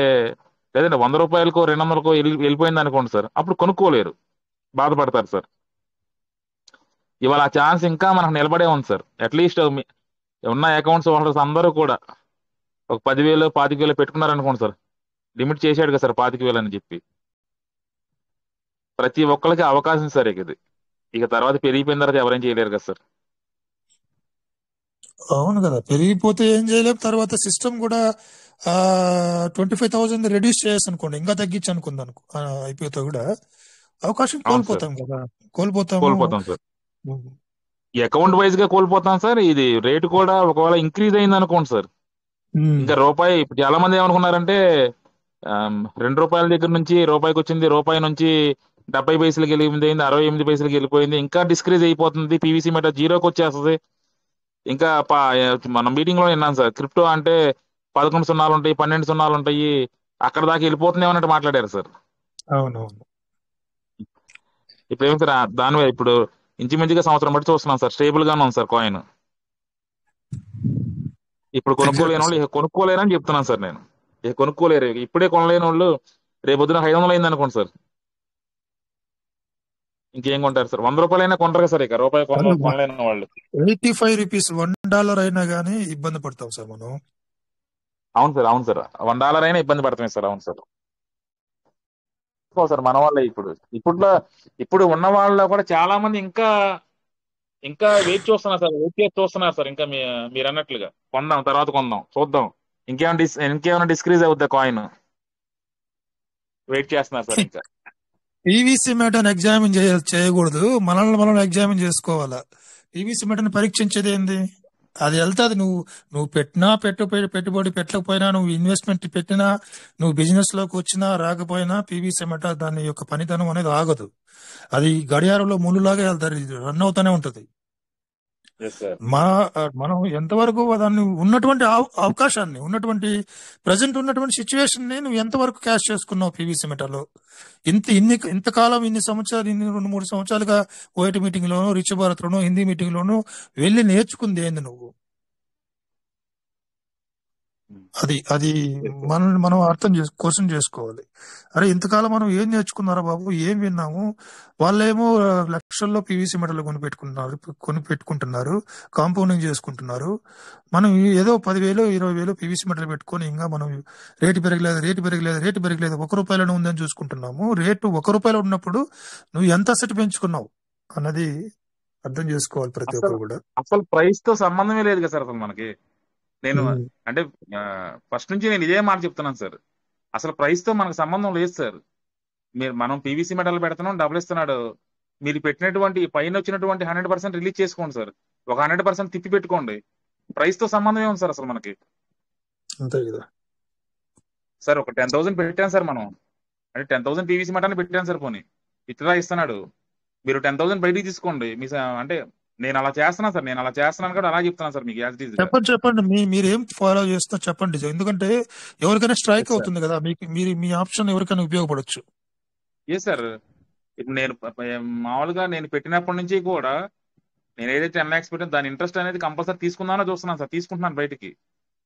₹100 200 వెళ్ళిపోయింది అనుకోండి సార్, అప్పుడు కొనుక్కోలేరు, బాధపడతారు సార్. ఇవాళ ఆ ఛాన్స్ ఇంకా మనకు నిలబడే ఉంది సార్. అట్లీస్ట్ ఉన్న అకౌంట్స్ హోల్డర్స్ అందరూ కూడా ఒక 10,000 25,000 పెట్టుకున్నారు అనుకోండి సార్. లిమిట్ చేశాడు కదా సార్ 25,000 అని చెప్పి. ప్రతి ఒక్కరికి అవకాశం సార్ ఇది. ఇక తర్వాత పెరిగిపోయిన తర్వాత ఎవరేం చేయలేరు కదా సార్. అవును కదా, పెరిగిపోతే ఏం చేయలేము. తర్వాత సిస్టమ్ కూడా 25,000 రెడ్యూస్ చేయొచ్చు అనుకోండి, ఇంకా తగ్గించి అనుకుంది అయిపోతే కూడా అవకాశం అవును సార్, కోల్పోతాం కదా, కోల్పోతాము. కోల్పోతాం సార్. అకౌంట్ వైజ్ గా కోల్పోతాం సార్. ఇది రేటు కూడా ఒకవేళ ఇంక్రీజ్ అయింది అనుకోండి సార్, ఉమ్, ఇంకా రూపాయి. ఇప్పుడు చాలా మంది ఏమనుకున్నారంటే ₹2 దగ్గర నుంచి రూపాయికి వచ్చింది, రూపాయి నుంచి 70 పైసలకి వెళ్ళింది, 68 పైసలకి వెళ్ళిపోయింది, ఇంకా డిస్క్రీజ్ అయిపోతుంది, పీవీసీ మీటర్ జీరోకి వచ్చేస్తుంది. ఇంకా మనం మీటింగ్ లో విన్నాం సార్, క్రిప్టో అంటే 11 సున్నాలు ఉంటాయి, 12 సున్నాలు ఉంటాయి, అక్కడ దాకా వెళ్ళిపోతుంది ఏమన్నట్టు మాట్లాడారు సార్. అవునవును. ఇప్పుడు ఏమి సార్ దాని ఇప్పుడు ఇంచుమించుగా సంవత్సరం బట్టి చూస్తున్నాం సార్, స్టేబుల్ గానే ఉంది సార్ కాయిన్. ఇప్పుడు కొనుక్కోలేని ఎగ్జాక్ట్లీ వాళ్ళు సార్. ఇక కొనుక్కోలేరని చెప్తున్నాను సార్ నేను. ఇక కొనుక్కోలేరు, ఇప్పుడే కొనలేని వాళ్ళు రేపొద్దున 500 అయింది అనుకోండి సార్, ఇంకేం కొంటారు సార్? ₹100 అయినా కొంటారు కదా సార్. ఇక రూపాయి కొనలేని వాళ్ళు. ₹85 $1 అయినా కానీ ఇబ్బంది పడతాం సార్ మనం. అవును సార్, అవును సార్. $1 అయినా ఇబ్బంది పడుతుంది సార్. అవును సార్. సార్ మన వాళ్ళే ఇప్పుడు ఉన్న వాళ్ళలో కూడా చాలా మంది ఇంకా వెయిట్ చేస్తున్నారు సార్, వెయిట్ చేసి చూస్తున్నారు సార్. ఇంకా మీరు అన్నట్లుగా కొందాం, తర్వాత కొందాం, చూద్దాం, ఇంకేమైనా డిస్క్రీజ్ అవుద్దా కాయిన్, వెయిట్ చేస్తున్నారు సార్. ఇంకా పీవీసీ మెటన్ ఎగ్జామిన్ చేయకూడదు, మనల్ని మనం ఎగ్జామిన్ చేసుకోవాలా. పీవీసీ మెటన్ పరీక్షించేది ఏంది? అది వెళ్తాది. నువ్వు పెట్టినా పెట్టుబడి పెట్టకపోయినా, నువ్వు ఇన్వెస్ట్మెంట్ పెట్టినా, నువ్వు బిజినెస్ లోకి వచ్చినా రాకపోయినా, పీవీసీ మెటల్ దాని యొక్క పనితనం అనేది ఆగదు. అది గడియారంలో ముళ్ళులాగా వెళ్తారు, రన్ అవుతానే ఉంటది. మనం ఎంతవరకు దాన్ని ఉన్నటువంటి అవకాశాన్ని, ఉన్నటువంటి ప్రజెంట్ ఉన్నటువంటి సిచ్యువేషన్ ని నువ్వు ఎంతవరకు క్యాష్ చేసుకున్నావు పీవీసీ మెటల్లో? ఇంతకాలం ఇన్ని సంవత్సరాలు, 2-3 సంవత్సరాలుగా ఓఐటీ మీటింగ్ లోను, రిచ్ భారత్ లోను, హిందీ మీటింగ్ లోను వెళ్ళి నేర్చుకుంది ఏంది నువ్వు? అది అది మనం క్వశ్చన్ చేసుకోవాలి. అరే ఇంతకాలం మనం ఏం నేర్చుకున్నారా బాబు, ఏం విన్నాము? వాళ్ళేమో లక్షల్లో పీవీసీ మెటల్ కొనిపెట్టుకుంటున్నారు, కాంపౌండింగ్ చేసుకుంటున్నారు. మనం ఏదో 10,000 20,000 పీవీసీ మెటల్ పెట్టుకొని ఇంకా మనం రేటు పెరగలేదు, ₹1 ఉందని చూసుకుంటున్నాము. రేటు ₹1 ఉన్నప్పుడు నువ్వు ఎంత అసెట్ పెంచుకున్నావు అన్నది అర్థం చేసుకోవాలి ప్రతి అసలు ఒక్కరు కూడా. అసలు ప్రైస్ తో సంబంధమే లేదు కదా సార్ అసలు మనకి. నేను ఉమ్. అంటే ఫస్ట్ నుంచి నేను ఇదే మాట చెప్తున్నాను సార్. అసలు ప్రైస్ తో మనకు సంబంధం లేదు సార్. మనం పీవీసీ మెటల్ పెడుతున్నాం, డబ్బులు ఇస్తున్నాడు. మీరు పెట్టినటువంటి పైన వచ్చినటువంటి 100% రిలీజ్ చేసుకోండి సార్. ఒక 100% తిప్పి పెట్టుకోండి. ప్రైస్ తో సంబంధం ఏముంది సార్ అసలు మనకి? అంతే కదా. సార్ ఒక 10,000 పెట్టాను సార్ మనం, అంటే 10,000 పీవీసీ మెటల్ పెట్టాను సార్. పోనీ ఇట్లా ఇస్తున్నాడు, మీరు 10,000 బయటికి తీసుకోండి. అంటే నేను అలా చేస్తున్నాను సార్, నేను అలా చేస్తున్నాను కూడా అలా చెప్తున్నాను సార్ మీకు యాజ్ ఇట్ ఈజ్ గా. చెప్పండి మీరేం ఫాలో చేస్తున్నా చెప్పండి, ఎందుకంటే ఎవరికైనా స్ట్రైక్ ఎస్ సార్, అవుతుంది కదా, మీ ఆప్షన్ ఎవరికైనా ఉపయోగపడొచ్చు. Yes sir. ఇప్పుడు నేను మామూలుగా నేను పెట్టినప్పటి నుంచి కూడా నేను ఏదైతే 10 lakhs పెట్టాను దాని ఇంట్రెస్ట్ అనేది కంపల్సరీ తీసుకుందానో చూస్తున్నాను సార్, తీసుకుంటున్నాను బయటికి.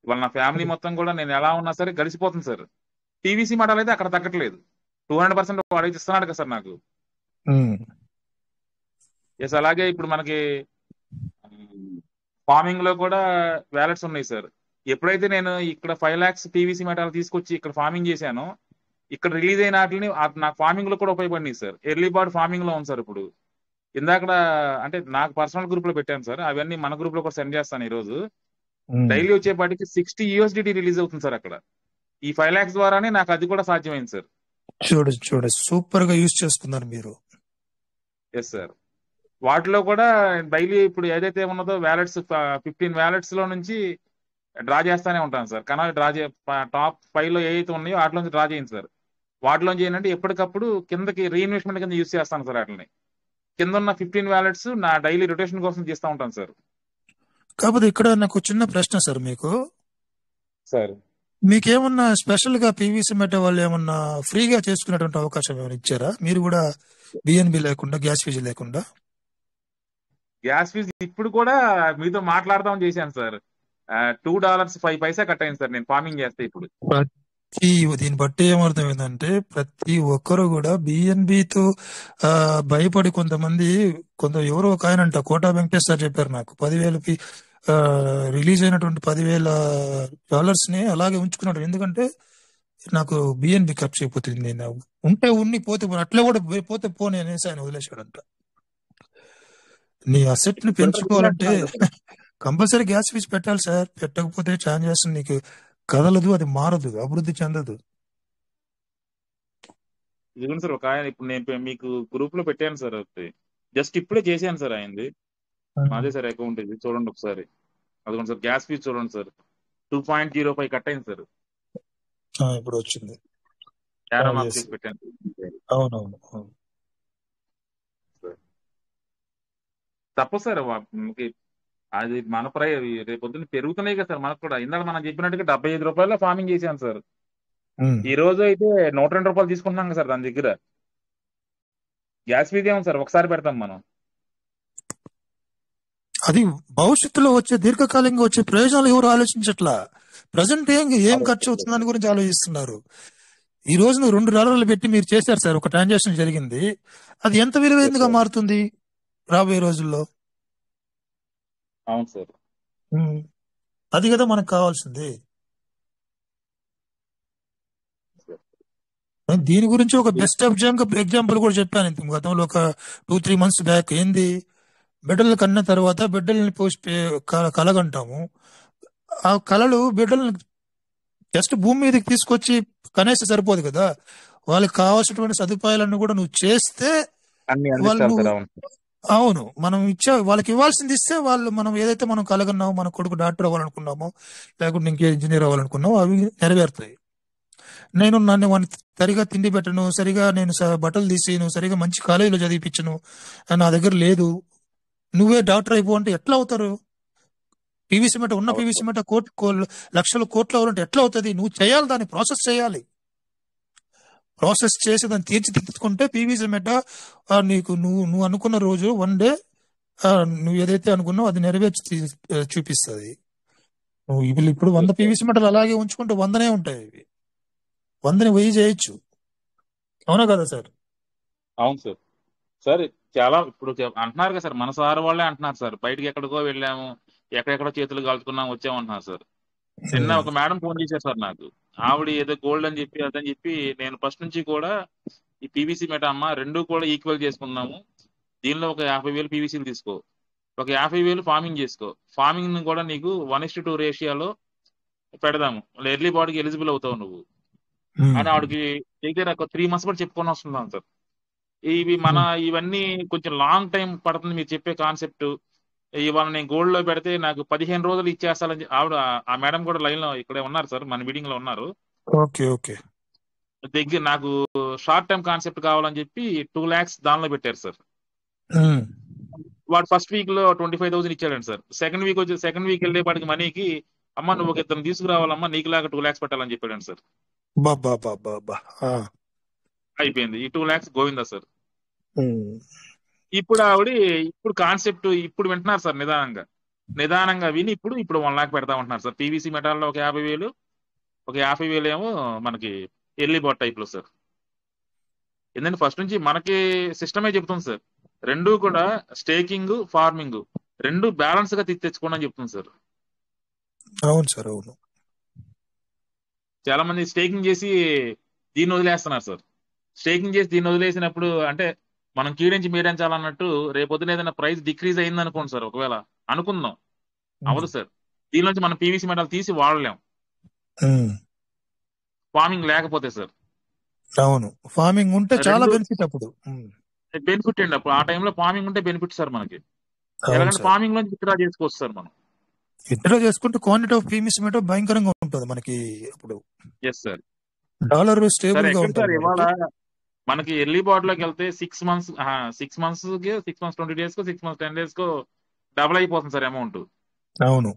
ఇవాళ నా ఫ్యామిలీ మొత్తం కూడా నేను ఎలా ఉన్నా సరే గడిచిపోతుంది సార్. పీవీసీ మెటల్ అయితే అక్కడ తగ్గట్లేదు, 200% వాడైతే ఇస్తున్నాడు కదా సార్ నాకు. ఎస్, అలాగే ఇప్పుడు మనకి ఫార్మింగ్ లో కూడా వ్యాలెట్స్ ఉన్నాయి సార్. ఎప్పుడైతే నేను ఇక్కడ 5 lakhs పీవీసీ మెటల్ తీసుకొచ్చి ఇక్కడ ఫార్మింగ్ చేశానో, ఇక్కడ రిలీజ్ అయిన వాటిని నాకు ఫార్మింగ్ లో కూడా ఉపయోగపడినాయి సార్. ఎర్లీ బార్డ్ ఫార్మింగ్ లో ఉంది సార్ ఇప్పుడు. ఇందాక అంటే నాకు పర్సనల్ గ్రూప్ లో పెట్టాను సార్, అవన్నీ మన గ్రూప్ లో కూడా సెండ్ చేస్తాను. ఈ రోజు డైలీ వచ్చేపాటికి 60 USDT రిలీజ్ అవుతుంది సార్ అక్కడ. ఈ 5 lakhs ద్వారానే నాకు అది కూడా సాధ్యమైంది సార్. చూడ సూపర్ గా యూజ్ చేసుకున్నారు మీరు. Yes sir. వాటిలో కూడా డైలీ ఇప్పుడు ఏదైతే ఉన్నదో వ్యాలెట్స్ 15 వ్యాలెట్స్ లో నుంచి డ్రా చేస్తానే ఉంటాను సార్. కానీ టాప్ 5 లో ఏవైతే ఉన్నాయో వాటిలోంచి డ్రా చేయండి సార్. వాటిలోంచి ఏంటంటే ఎప్పటికప్పుడు కిందకి రీఇన్వెస్ట్మెంట్ కింద యూజ్ చేస్తాను సార్. వాటిని కింద ఉన్న 15 వ్యాలెట్స్ నా డైలీ రొటేషన్ కోసం చేస్తూ ఉంటాను సార్. కాకపోతే ఇక్కడ నాకు చిన్న ప్రశ్న సార్, మీకు సార్ మీకేమన్నా స్పెషల్ గా పీవీసీ మెటల్ వాళ్ళు ఏమన్నా ఫ్రీగా చేసుకునేటువంటి అవకాశం ఏమైనా ఇచ్చారా? మీరు కూడా బిఎన్బి లేకుండా, గ్యాస్ ఫీజు లేకుండా? గ్యాస్ ఫీజు ఇప్పుడు కూడా మీతో మాట్లాడదాం చేశాను సార్. $2.05 కట్ అయింది సార్ నేను ఫార్మింగ్ చేస్తే ఇప్పుడు. దీన్ని బట్టి ఏమర్థమైందంటే ప్రతి ఒక్కరు కూడా బిఎన్బితో భయపడి ఎవరో ఒక ఆయన అంట, కోటా వెంకటేష్ సార్ చెప్పారు నాకు, 10,000కి రిలీజ్ అయినటువంటి $10,000 ని అలాగే ఉంచుకున్నాడు. ఎందుకంటే నాకు బిఎన్బి ఖర్చు అయిపోతుంది, నేను ఉంటే పోతే అట్లా కూడా పోతే పోనీ అనేసి ఆయన వదిలేశాడంట. నీ అసెట్ ని పెంచుకోవాలంటే కంపల్సరీ గ్యాస్ ఫీజు పెట్టాలి సార్. పెట్టకపోతే ట్రాన్సాక్షన్ నీకు కదలదు, అది మారదు, అభివృద్ధి చెందదు. ఇదిగోండి సార్ ఒక ఆయన ఇప్పుడు నేను మీకు గ్రూప్ లో పెట్టాను సార్. జస్ట్ ఇప్పుడే చేశాను సార్ ఆయనది. మాదే సార్ అకౌంట్ ఇది, చూడండి ఒకసారి. అదిగోండి సార్ గ్యాస్ ఫీజు చూడండి సార్, 2.05 కట్ అయింది సార్. ఇప్పుడు వచ్చింది, పెట్టాను. అవునవును. తప్పదు సార్, అది మన రేపొద్దున పెరుగుతున్నాయి కదా సార్ మనకు కూడా. ఇందాక మనం చెప్పినట్టుగా $75 ఫార్మింగ్ చేశాను సార్. ఈ రోజు అయితే $102 తీసుకుంటున్నాం కదా సార్ దాని దగ్గర. గ్యాస్ ఫీజు ఏమో సార్ ఒకసారి పెడతాం మనం. అది భవిష్యత్తులో వచ్చే దీర్ఘకాలికంగా వచ్చే ప్రయోజనాలు ఎవరు ఆలోచించట్లా. ప్రజెంట్ ఏం ఖర్చు అవుతుంది దాని గురించి ఆలోచిస్తున్నారు. ఈ రోజు నువ్వు $2 పెట్టి మీరు చేశారు సార్, ఒక ట్రాన్సాక్షన్ జరిగింది, అది ఎంత విలువైనదిగా మారుతుంది రాబోయే రోజుల్లో? అవును సార్, అది కదా మనకు కావాల్సింది. దీని గురించి ఒక బెస్ట్ ఎగ్జాంపుల్ కూడా చెప్పాను గతంలో, ఒక 2-3 months బ్యాక్. ఏంది, బిడ్డలు కన్న తర్వాత బిడ్డల్ని కలగంటాము. ఆ కళలు బిడ్డల్ని జస్ట్ భూమి మీదకి తీసుకొచ్చి కనేస్తే సరిపోదు కదా, వాళ్ళకి కావాల్సినటువంటి సదుపాయాలన్నీ కూడా నువ్వు చేస్తే వాళ్ళు, అవును, మనం వాళ్ళకి ఇవ్వాల్సింది ఇస్తే వాళ్ళు, మనం ఏదైతే మనం కలగన్నామో, మన కొడుకు డాక్టర్ అవ్వాలనుకున్నామో లేకుంటే ఇంకే ఇంజనీర్ అవ్వాలనుకున్నామో అవి నెరవేరుతాయి. నన్ను సరిగా తిండి పెట్టను, సరిగా నేను బట్టలు తీసి నువ్వు సరిగా మంచి కాలేజీలో చదివిపించను, నా దగ్గర లేదు, నువ్వే డాక్టర్ అయిపో అంటే ఎట్లా అవుతారు? పీవీసీ మెట ఉన్న పీవీసీ మెట లక్షల కోట్లు అవ్వాలంటే ఎట్లా అవుతుంది? నువ్వు చేయాలి, దాన్ని ప్రాసెస్ చేయాలి. ప్రాసెస్ చేసి దాన్ని తీర్చిదిద్దుకుంటే పీవీసీ మెట నీకు నువ్వు అనుకున్న రోజు వన్ డే నువ్వు ఏదైతే అనుకున్నావు అది నెరవేర్చి చూపిస్తుంది. ఇప్పుడు 100 ఓకే. పీవీసీ మెటల్ అలాగే ఉంచుకుంటే 100నే ఉంటాయి. ఇవి 100ని 1000 చేయొచ్చు. అవునా కదా సార్? అవును సార్. సార్ చాలా ఇప్పుడు అంటున్నారు కదా సార్, మన సార్ వాళ్ళే అంటున్నారు సార్, బయటకి ఎక్కడికో వెళ్ళాము, ఎక్కడెక్కడో చేతులు కాల్చుకున్నాం వచ్చామంటున్నారు సార్. నిన్న ఒక మేడం ఫోన్ చేశారు సార్ నాకు. ఆవిడ ఏదో గోల్డ్ అని చెప్పి అదని చెప్పి, నేను ఫస్ట్ నుంచి కూడా ఈ పీవీసీ మెట అమ్మ రెండు కూడా ఈక్వల్ చేసుకున్నాము, దీనిలో ఒక 50,000 పీవీసీలు తీసుకో, ఒక 50,000 ఫార్మింగ్ చేసుకో, ఫార్మింగ్ ని కూడా నీకు 1:2 రేషియోలో పెడదాము, ఎర్లీ బాడీకి ఎలిజిబుల్ అవుతావు నువ్వు అని ఆవిడకి దగ్గర ఒక 3 months కూడా చెప్పుకొని వస్తున్నాను సార్. ఇవన్నీ కొంచెం లాంగ్ టైం పడుతుంది మీరు చెప్పే కాన్సెప్ట్. ఇవాళ నేను గోల్డ్ లో పెడితే నాకు 15 రోజులు ఇచ్చేస్తానని ఆవిడ, ఆ మేడం కూడా లైన్ లో ఇక్కడే ఉన్నారు సార్, మన మీటింగ్ లో ఉన్నారు. Okay okay. దగ్గర నాకు షార్ట్ టైం కాన్సెప్ట్ కావాలని చెప్పి 2 lakhs దానిలో పెట్టారు సార్. వాడు ఫస్ట్ వీక్ లో 25,000 ఇచ్చాడండి సార్. సెకండ్ వీక్ వెళ్ళేపాటికి మనీకి, అమ్మ నువ్వు ఒక ఇద్దరు తీసుకురావాలమ్మా, నీకు లాగా 2 lakhs పెట్టాలని చెప్పాడండి సార్. బాబా. అయిపోయింది ఈ 2 lakhs గోవిందా సార్. ఇప్పుడు కాన్సెప్ట్ ఇప్పుడు వింటున్నారు సార్, నిదానంగా విని ఇప్పుడు 1 lakh పెడతా ఉంటున్నారు సార్. పీవీసీ మెటాల్లో ఒక 50,000, ఒక 50,000 ఏమో మనకి ఎర్లీ బాట్ టైప్ లో సార్. ఏంటంటే ఫస్ట్ నుంచి మనకి సిస్టమే చెప్తుంది సార్, రెండు కూడా స్టేకింగ్ ఫార్మింగ్ రెండు బ్యాలెన్స్ గా తెచ్చుకోండి అని చెప్తుంది సార్. అవును సార్, అవును. చాలా మంది స్టేకింగ్ చేసి దీన్ని వదిలేస్తున్నారు సార్. స్టేకింగ్ చేసి దీన్ని వదిలేసినప్పుడు అంటే మనం కీడించి మీరించాలన్నట్టు, రేపొద్దున ఏదైనా ప్రైస్ డిక్రీజ్ అయింది అనుకోండి సార్, ఒకవేళ అనుకుందాం, అవదు సార్, దీనిలోంచి మనం పీవీసీ మెటల్ తీసి వాడలేం ఫార్మింగ్ లేకపోతే సార్. అవును, ఫార్మింగ్ ఉంటే చాలా బెనిఫిట్. అప్పుడు బెనిఫిట్ అండి, అప్పుడు ఆ టైంలో ఫార్మింగ్ ఉంటే బెనిఫిట్ సార్ మనకి. అవును ఎలాగంటే సార్, ఫార్మింగ్ లోంచి విత్డ్రా చేసుకోవచ్చు సార్ మనం. విత్డ్రా చేసుకుంటే క్వాంటిటీ ఆఫ్ పీవీసీ మెటల్ భయంకరంగా ఉంటుంది మనకి. అప్పుడు yes sir. Dollar sir stable గా ఎక్కడ ఉంటుంది సార్ ఇవాళ మనకి. మనకి ఎర్లీ బాడ్ లోకి వెళ్తే 6 months 20 days కో 6 months 10 days కో డబుల్ అయిపోతుంది సార్ అమౌంట్. అవును,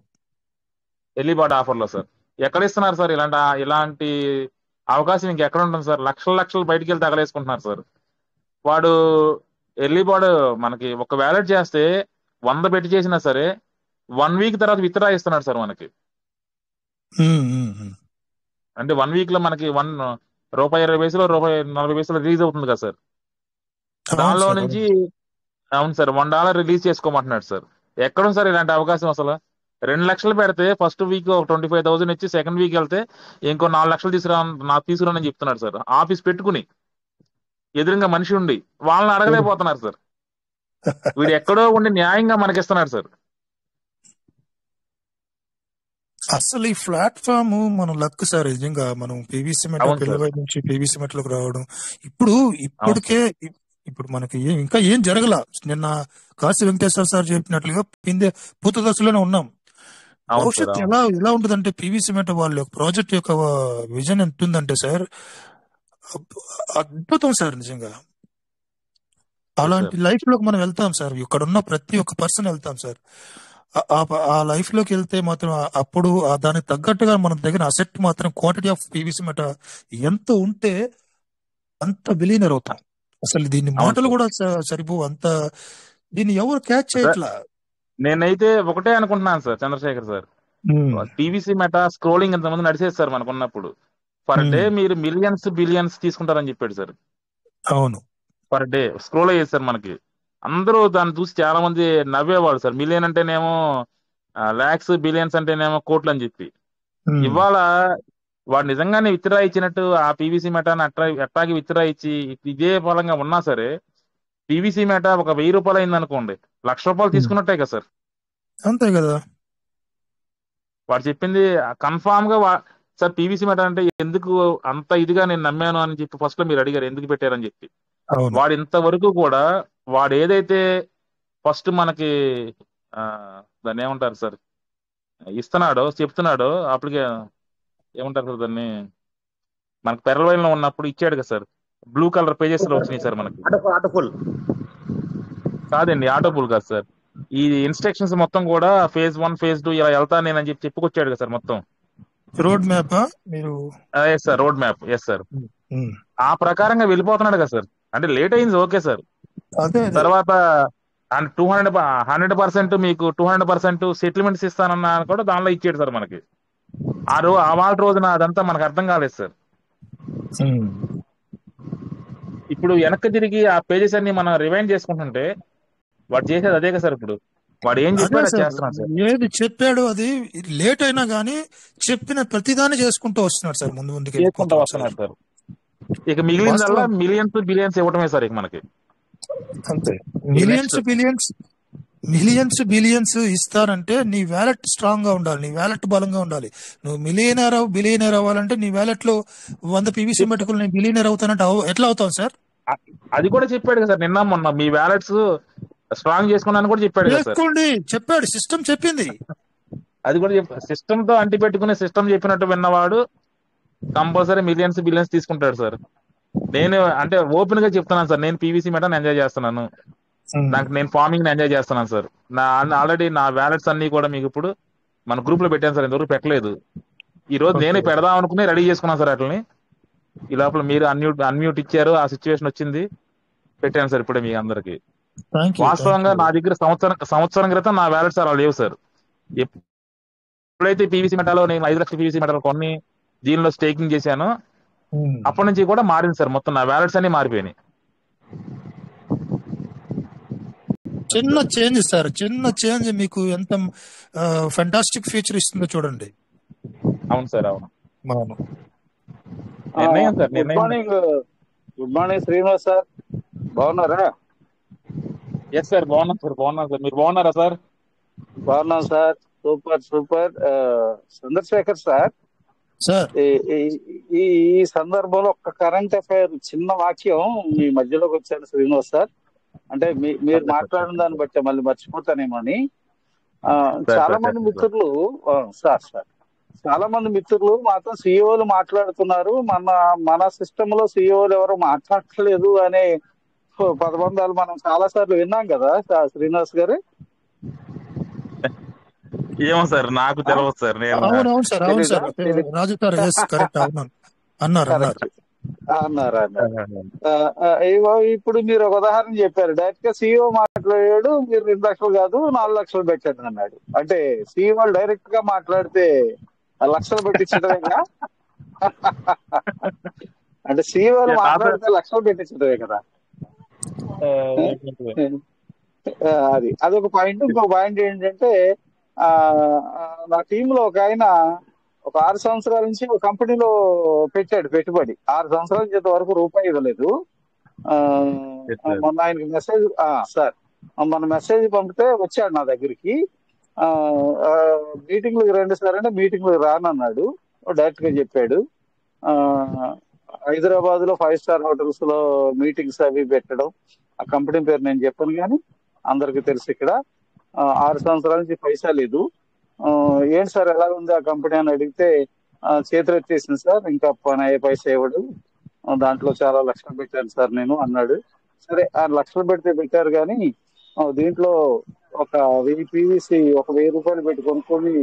ఎర్లీ బాడ్ ఆఫర్ లో సార్ ఎక్కడ ఇస్తున్నారు సార్ ఇలాంటి అవకాశం ఇంకెక్కడ ఉంటుంది సార్? లక్షలు బయటికి వెళ్తే తగలేసుకుంటున్నారు సార్. వాడు ఎర్లీ బాడ్ మనకి ఒక వ్యాలెట్ చేస్తే 100 పెట్టి చేసినా సరే 1 week తర్వాత విత్డ్రా ఇస్తున్నాడు సార్ మనకి. అంటే 1 week లో మనకి ₹1.20 ₹1.40 రిలీజ్ అవుతుంది కదా సార్. దానిలో నుంచి అవును సార్ $1 రిలీజ్ చేసుకోమంటున్నాడు సార్. ఎక్కడ సార్ ఇలాంటి అవకాశం? అసలు 2 లక్షలు పెడితే ఫస్ట్ వీక్ ఒక 25,000 ఇచ్చి సెకండ్ వీక్ వెళ్తే ఇంకో 4 లక్షలు తీసుకురానని చెప్తున్నాడు సార్. ఆఫీస్ పెట్టుకుని ఎదురుగా మనిషి ఉండి వాళ్ళని అడగలేకపోతున్నారు సార్. వీడు ఎక్కడో ఉండి న్యాయంగా మనకిస్తున్నాడు సార్. అసలు ఈ ప్లాట్ఫామ్ మన లక్ సార్. నిజంగా మనం పీవీసీ మెటల్ పిల్లల నుంచి పీవీసీ మెటల్కి రావడం ఇప్పుడు మనకి ఇంకా ఏం జరగల. నిన్న కాశీ వెంకటేశ్వర సార్ చెప్పినట్లుగా పూత దశలోనే ఉన్నాం. భవిష్యత్తు ఎలా ఉంటుందంటే పీవీసీ మెటల్ వాళ్ళ ప్రాజెక్ట్ యొక్క విజన్ ఎంత ఉందంటే సార్, అద్భుతం సార్. నిజంగా అలాంటి లైఫ్ లోకి మనం వెళ్తాం సార్. ఇక్కడ ఉన్న ప్రతి ఒక్క పర్సన్ వెళ్తాం సార్. ఆ లైఫ్ లోకి వెళ్తే మాత్రం అప్పుడు దానికి తగ్గట్టుగా మనం దగ్గర అసెట్ మాత్రం క్వాంటిటీ ఆఫ్ పీవీసీ మెటల్ ఎంత ఉంటే అంత బిలియనర్ అవుతాం. అసలు దీన్ని మాటలు కూడా సరిపో అంత. దీన్ని ఎవరు క్యాచ్ చేయట్లా. నేనైతే ఒకటే అనుకుంటున్నాను sir Chandrasekhar sir, PVC meta scrolling ఎంతమంది నడిచేది సార్ మనకున్నప్పుడు. పర్ డే మీరు బిలియన్స్ తీసుకుంటారని చెప్పాడు సార్. అవును, పర్ డే స్క్రోల్ అయ్యేది సార్ మనకి. అందరూ దాన్ని చూసి చాలా మంది నవ్వేవాడు సార్. మిలియన్ అంటేనేమో లాక్స్, బిలియన్స్ అంటేనేమో కోట్లు అని చెప్పి. ఇవాళ వాడు నిజంగానే విత్డ్రా ఇచ్చినట్టు ఆ పీవీసీ మెటాని అట్టాకి విత్డ్రా ఇచ్చి ఇదే ఫలంగా ఉన్నా సరే, పీవీసీ మెటా ఒక ₹1000 అయింది అనుకోండి, ₹1,00,000 తీసుకున్నట్టే కదా సార్. అంతే కదా. వాడు చెప్పింది కన్ఫామ్ గా సార్. పీవీసీ మెటా అంటే ఎందుకు అంత ఇదిగా నేను నమ్మాను అని చెప్పి ఫస్ట్ లో మీరు అడిగారు ఎందుకు పెట్టారని చెప్పి. వాడు ఇంతవరకు కూడా వాడు ఏదైతే ఫస్ట్ మనకి దాన్ని ఏమంటారు సార్ చెప్తున్నాడో అప్పటికే ఏమంటారు సార్ దాన్ని, మనకు పెరలవైన్లో ఉన్నప్పుడు ఇచ్చాడు కదా సార్, బ్లూ కలర్ పేజెస్ లో వచ్చినాయి సార్ మనకి. కాదండి, ఆటోపుల్ కాదు సార్. ఈ ఇన్స్ట్రక్షన్స్ మొత్తం కూడా phase 1 phase 2 ఇలా వెళ్తా నేనని చెప్పి చెప్పుకొచ్చాడు కదా సార్ మొత్తం. రోడ్ మ్యాప్ మీరు sir, road map. Yes sir. ఆ ప్రకారంగా వెళ్ళిపోతున్నాడు కదా సార్. అంటే లేట్ అయింది ఓకే సార్. తర్వాత అండ్ 100% మీకు 200% సెటిల్మెంట్స్ ఇస్తానన్నా కూడా దానిలో ఇచ్చాడు సార్ మనకి. ఆ వాళ్ళ రోజున అదంతా మనకు అర్థం కాలేదు సార్. ఇప్పుడు వెనక్కి తిరిగి ఆ పేజెస్ అన్ని మనం రివైండ్ చేసుకుంటుంటే వాడు చేసేది అదే కదా సార్. ఇప్పుడు వాడు ఏం అదే చెప్పాడో సార్, చేస్తున్నాడు సార్. ఏది చెప్పాడు అది లేట్ అయినా గానీ చెప్పిన ప్రతిదాన్ని చేసుకుంటూ వస్తున్నాడు సార్, ముందు ముందుకు చేసుకుంటూ వెళ్ళిపోతున్నాడు సార్. వస్తున్నాడు సార్. ఇక మిగిలిందల్లా వాస్తవం బిలియన్స్ ఇవ్వటమే సార్ ఇక మనకి. అంతే. ఇక నెక్స్ట్ మిలియన్స్ బిలియన్స్ ఇస్తారంటే నీ వ్యాలెట్ స్ట్రాంగ్ గా ఉండాలి, నీ వ్యాలెట్ బలంగా ఉండాలి. నువ్వు బిలియనర్ అవ్వాలంటే నీ వ్యాలెట్ లో 100 పీవీసీ మెటుకులు నేను బిలియనర్ అవుతానంటే ఎట్లా అవుతావు సార్? అది కూడా చెప్పాడు కదా సార్ నిన్న మొన్న, మీ వ్యాలెట్స్ స్ట్రాంగ్ చేసుకున్నాను కూడా చెప్పాడు కదా సార్. చేసుకోండి చెప్పాడు, సిస్టమ్ చెప్పింది. అది కూడా సిస్టమ్ తో అంటి పెట్టుకునే సిస్టమ్ చెప్పినట్టు విన్నవాడు కంపల్సరీ మిలియన్స్ బిలియన్స్ తీసుకుంటాడు సార్. నేను అంటే ఓపెన్ గా చెప్తున్నాను సార్, నేను పీవీసీ మెటాని ఎంజాయ్ చేస్తున్నాను. నేను ఫార్మింగ్ ఎంజాయ్ చేస్తున్నాను సార్. ఆల్రెడీ నా వ్యాలెట్స్ అన్ని కూడా మీకు ఇప్పుడు మన గ్రూప్ లో పెట్టాను సార్, ఇంతవరకు పెట్టలేదు. ఈ రోజు నేనే పెడదాం అనుకుని రెడీ చేసుకున్నాను సార్ వాటిని. ఈ లోపల మీరు అన్మ్యూట్ ఇచ్చారు, ఆ సిచ్యువేషన్ వచ్చింది, పెట్టాను సార్ ఇప్పుడే మీ అందరికి. వాస్తవంగా నా దగ్గర సంవత్సరం క్రితం నా వ్యాలెట్స్ అలా లేవు సార్. ఎప్పుడైతే పీవీసీ మెటాలో నేను 5 లక్షల పీవీసీ మెటాలు కొన్ని దీనిలో స్టేకింగ్ చేశానో అప్పటి నుంచి కూడా మారింది సార్. మొత్తం నా వ్యాలెట్స్ అన్ని మారిపోయినాయి. చిన్న చేంజ్ సార్, చిన్న చేంజ్ మీకు ఎంత ఫెంటాస్టిక్ ఫీచర్ ఇస్తుందో చూడండి. అవును సార్, అవును. గుడ్ మార్నింగ్ శ్రీనివాస్ సార్, బాగున్నారా? ఎస్ సార్, బాగున్నాను సార్. మీరు బాగున్నారా సార్? బాగున్నాం సార్, సూపర్. చంద్రశేఖర్ సార్, ఈ సందర్భంలో ఒక కరెంట్ అఫైర్ చిన్న వాక్యం మీ మధ్యలోకి వచ్చాను శ్రీనివాస్ సార్. అంటే మీరు మాట్లాడిన దాన్ని బట్టి మళ్ళీ మర్చిపోతానేమో అని. చాలా మంది మిత్రులు మాత్రం సిఇఓలు మాట్లాడుతున్నారు, మన సిస్టమ్ లో సిఇఓలు ఎవరు మాట్లాడలేదు అనే పదబంధాలు మనం చాలా సార్లు విన్నాం కదా శ్రీనివాస్ గారు. ఏమో సార్, నాకు తెలియదు సార్. అవును సార్ రాజు సార్ కరెక్ట్ అన్నారు. ఇప్పుడు మీరు ఒక ఉదాహరణ చెప్పారు, డైరెక్ట్ గా సిఇఓ మాట్లాడాడు, మీరు 2 లక్షలు కాదు 4 లక్షలు పెట్టండి అన్నాడు. అంటే సిఇఓ డైరెక్ట్ గా మాట్లాడితే లక్షలు పెట్టించడమేగా? అంటే సిఇఓ మాట్లాడితే లక్షలు పెట్టించడమే కదా. అదొక పాయింట్. ఇంకో పాయింట్ ఏంటంటే, నా టీమ్ లో ఒక ఆయన ఒక 6 సంవత్సరాల నుంచి ఒక కంపెనీలో పెట్టాడు పెట్టుబడి. 6 సంవత్సరాల నుంచి వరకు రూపాయి ఇవ్వలేదు. మొన్న ఆయనకి మెసేజ్ పంపితే వచ్చాడు నా దగ్గరికి. మీటింగ్లకు రండి సార్ అంటే మీటింగ్లకు రానన్నాడు, డైరెక్ట్ గా చెప్పాడు. హైదరాబాద్ లో 5 స్టార్ హోటల్స్ లో మీటింగ్స్ అవి పెట్టడం, ఆ కంపెనీ పేరు నేను చెప్పను కానీ అందరికి తెలుసు. ఇక్కడ 6 సంవత్సరాల నుంచి పైసా లేదు. ఏంటి సార్ ఎలా ఉంది ఆ కంపెనీ అని అడిగితే చేతులు ఎత్తేసింది సార్, ఇంకా పైసా ఇవ్వడు, దాంట్లో చాలా లక్షలు పెట్టాను సార్ నేను అన్నాడు. సరే, 6 లక్షలు పెట్టారు కానీ దీంట్లో ఒక 1000 పీవీసీ ఒక 1000 రూపాయలు పెట్టి కొనుక్కొని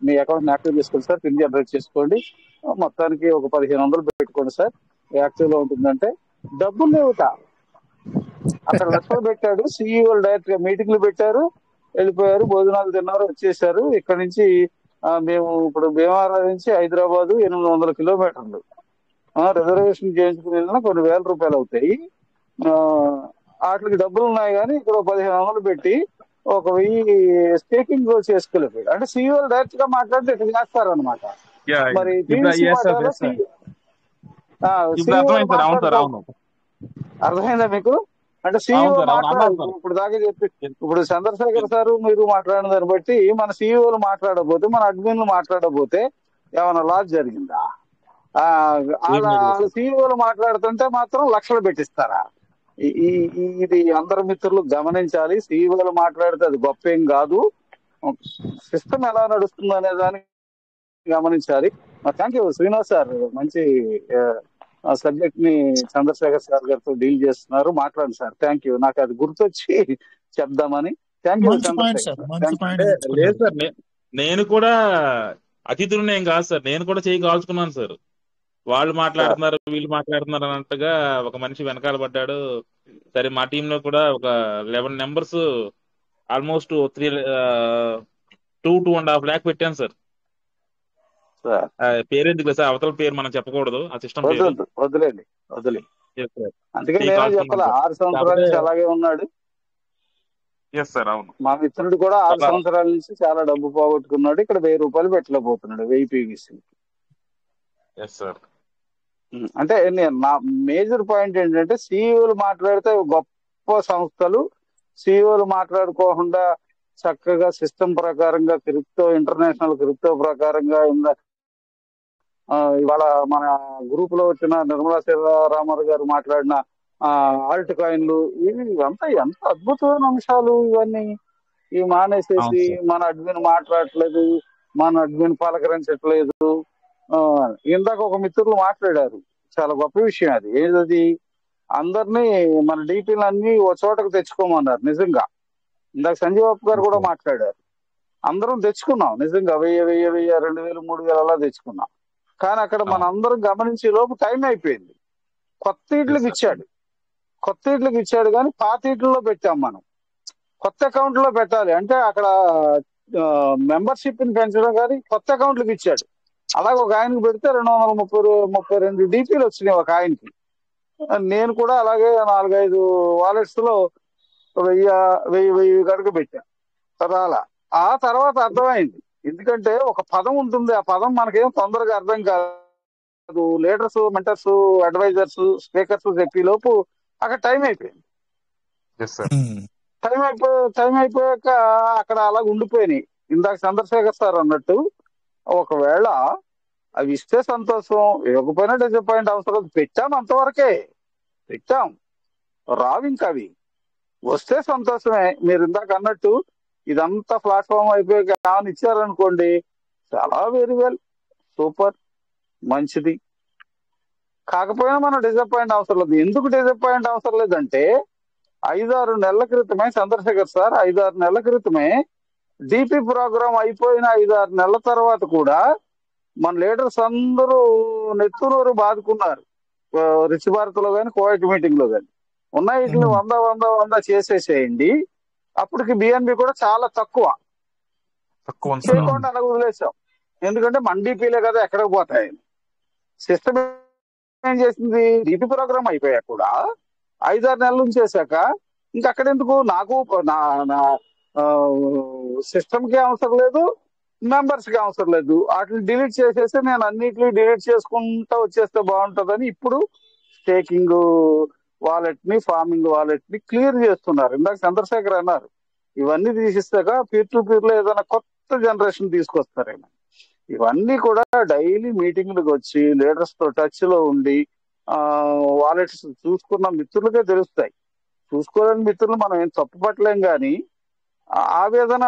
మీ అకౌంట్ యాక్టివ్ చేసుకోండి సార్, పిన్ జనరేట్ చేసుకోండి, మొత్తానికి ఒక 1500 పెట్టుకోండి సార్, యాక్టివ్ లో ఉంటుందంటే డబ్బులు లేవుట. అక్కడ లక్షలు పెట్టాడు. సిఇఓ డైరెక్ట్ గా మీటింగ్లు పెట్టారు, వెళ్ళిపోయారు, భోజనాలు తిన్నారు, వచ్చేసారు. ఇక్కడ నుంచి మేము ఇప్పుడు భీమవరం నుంచి హైదరాబాద్ 800 కిలోమీటర్లు రిజర్వేషన్ చేయించుకుని వెళ్ళినా కొన్ని వేల రూపాయలు అవుతాయి. వాటికి డబ్బులు ఉన్నాయి కానీ ఇక్కడ 1500 పెట్టి ఒక 1000 స్టేకింగ్ చేసుకోలేకపోయాడు. అంటే సిఇఓ డైరెక్ట్ గా మాట్లాడితే ఇట్లా చేస్తారు అనమాట. మరి అర్థమైందా మీకు? అంటే సిఇఓ ఇప్పుడు దాకా చెప్పి, ఇప్పుడు చంద్రశేఖర్ సార్ మీరు మాట్లాడిన దాన్ని బట్టి మన సిఇఓలు మాట్లాడకపోతే, మన అడ్మిన్లు మాట్లాడకపోతే ఏమైనా లాస్ జరిగిందా? వాళ్ళ సిఇఓలు మాట్లాడుతుంటే మాత్రం లక్షలు పెట్టిస్తారా? ఇది అందరు మిత్రులు గమనించాలి. సిఇఓలు మాట్లాడితే అది గొప్ప ఏం కాదు, సిస్టమ్ ఎలా నడుస్తుంది అనే దాన్ని గమనించాలి. థ్యాంక్ యూ శ్రీనివాస్ సార్, మంచి సబ్జెక్ట్ ని చంద్రశేఖర్ సార్ గారితో డీల్ చేస్తున్నారు. మాట్లాడండి సార్. థ్యాంక్ యూ, నాకు అది గుర్తొచ్చి చెప్దామని. Thank you Chandrasekhar. లేదు సార్, నేను కూడా అతిథులు ఏం కాదు సార్, నేను కూడా చేయి కాల్చుకున్నాను సార్. వాళ్ళు సార్ మాట్లాడుతున్నారు వీళ్ళు మాట్లాడుతున్నారు అన్నట్టుగా ఒక మనిషి వెనకాల పడ్డాడు. సరే మా టీంలో కూడా ఒక 11 మెంబర్స్ ఆల్మోస్ట్ 2.5 lakh పెట్టాను సార్. సార్ పేరెందుకు సార్, అవతల పేరు మనం చెప్పకూడదు, ఆ సిస్టమ్ పేరు. వద్దు వదిలేండి వదిలే. ఎస్ సార్, అందుకే మీ నేనే కాల్స్ చెప్పాల ఉన్నాం సార్. 6 సంవత్సరాల కాకపోతే నుంచి అలాగే ఉన్నాడు. ఎస్ సార్, అవును. మా మిత్రుడు కూడా 6 చాలా సంవత్సరాల నుంచి చాలా డబ్బు పోగొట్టుకున్నాడు. ఇక్కడ 1000 రూపాయలు పెట్టలేకపోతున్నాడు 1000 పీవీసీ. Yes sir. అంటే నా మేజర్ పాయింట్ ఏంటంటే సీఈఓలు మాట్లాడితే గొప్ప సంస్థలు, సీఈఓలు మాట్లాడుకోకుండా చక్కగా సిస్టమ్ ప్రకారంగా క్రిప్టో, ఇంటర్నేషనల్ క్రిప్టో ప్రకారంగా ఇవాళ మన గ్రూప్ లో వచ్చిన నిర్మలా సీతారామన్ గారు మాట్లాడిన ఆల్ట్ కాయిన్లు, ఇవి అంతా ఎంత అద్భుతమైన అంశాలు ఇవన్నీ. ఇవి మానేసేసి అవును సార్. మన అడ్మిన్ మాట్లాడట్లేదు, మన అడ్మిన్ పలకరించట్లేదు. ఇందాక ఒక మిత్రులు మాట్లాడారు, చాలా గొప్ప విషయం అది. ఏదది, అందరినీ మన డీపీలు అన్ని ఒక చోటకు తెచ్చుకోమన్నారు. నిజంగా ఇందాక సంజయ్ బాబు గారు ఎస్ కూడా సార్. మాట్లాడారు. అందరం తెచ్చుకున్నాం నిజంగా 1000, 2000, 3000 అలా తెచ్చుకున్నాం. కానీ అక్కడ మన అవును. అందరం గమనించే లోపు టైం అయిపోయింది. కొత్త ఎస్ ఇట్లకి సార్. ఇచ్చాడు, కొత్త ఇట్లకి ఇచ్చాడు, కానీ పాత ఇట్లలో పెట్టాం మనం. కొత్త అకౌంట్ లో పెట్టాలి అంటే అక్కడ మెంబర్షిప్ ని పెంచడం, కానీ కొత్త అకౌంట్లకు ఇచ్చాడు. అలాగే ఒక ఆయనకి పెడితే 232 డీపీలు వచ్చినాయి ఒక ఆయనకి. నేను కూడా అలాగే 4-5 వాలెట్స్ లో 1000 కనుక పెట్టాను. రాలా. ఆ తర్వాత అర్థమైంది, ఎందుకంటే ఒక పదం ఉంటుంది, ఆ పదం మనకేం తొందరగా అర్థం కాదు. లీడర్స్, మెంటర్స్, అడ్వైజర్స్, స్పీకర్స్ చెప్పే లోపు అక్కడ టైం అయిపోయింది. Yes sir. టైం అయిపోయాక అక్కడ అలా ఉండిపోయినాయి. ఇందాక చంద్రశేఖర్ సార్ అన్నట్టు ఒకవేళ అవి ఇస్తే సంతోషం, ఇవ్వకపోయినా డిసప్పాయింట్ అవసరం లేదు. పెట్టాం, అంతవరకే పెట్టాం, రావు ఇంకా. అవి వస్తే సంతోషమే. మీరు ఇందాక అన్నట్టు ఇదంతా ప్లాట్ఫామ్ అయిపోయాక ఏమైనా ఇచ్చారనుకోండి, చాలా వెరీ వెల్, సూపర్, మంచిది. కాకపోయినా మనం డిసప్పాయింట్ అవసరం లేదు. ఎందుకు డిసప్పాయింట్ అవసరం లేదంటే 5-6 నెలల క్రితమే చంద్రశేఖర్ సార్ 5-6 నెలల క్రితమే డిపి ప్రోగ్రామ్ అయిపోయిన 5-6 నెలల తర్వాత కూడా మన లీడర్స్ అందరూ నెత్తునూరు బాదుకున్నారు. రిచ్ భారత్ లో కానీ, కోవిడ్ మీటింగ్ లో కానీ ఉన్న వీటిని 100 చేసేసేయండి. అప్పటికి బిఎన్బి కూడా చాలా తక్కువ తక్కువ సార్. చేయకుండా అలా వదిలేసాం. ఎందుకంటే మన డీపీలే కదా ఎక్కడికి పోతాయి. సిస్టమ్ ఏం చేసింది, డిపి ప్రోగ్రామ్ అయిపోయాక కూడా 5-6 నెలల నుంచి చేశాక ఇంకా అక్కడ ఎందుకు, నాకు సిస్టమ్ కి అవసరం లేదు, మెంబర్స్ కి అవసరం లేదు. వాటిని డిలీట్ చేసేసి నేను అన్నిటిని డిలీట్ చేసుకుంటా వచ్చేస్తే బాగుంటుందని ఇప్పుడు స్టేకింగ్ వాలెట్ ని, ఫార్మింగ్ వాలెట్ ని క్లియర్ చేస్తున్నారు. ఇందాక చంద్రశేఖర్ అన్నారు, ఇవన్నీ తీసిస్తాక పీర్ టు పీర్ లో ఏదైనా కొత్త జనరేషన్ తీసుకొస్తారేమో. ఇవన్నీ కూడా డైలీ మీటింగ్లకు వచ్చి లీడర్స్ తో టచ్ లో ఉండి వాలెట్స్ చూసుకున్న మిత్రులకే తెలుస్తాయి. చూసుకోలేని మిత్రులు మనం ఏం తప్పు పట్టలేం, కానీ ఆవేదన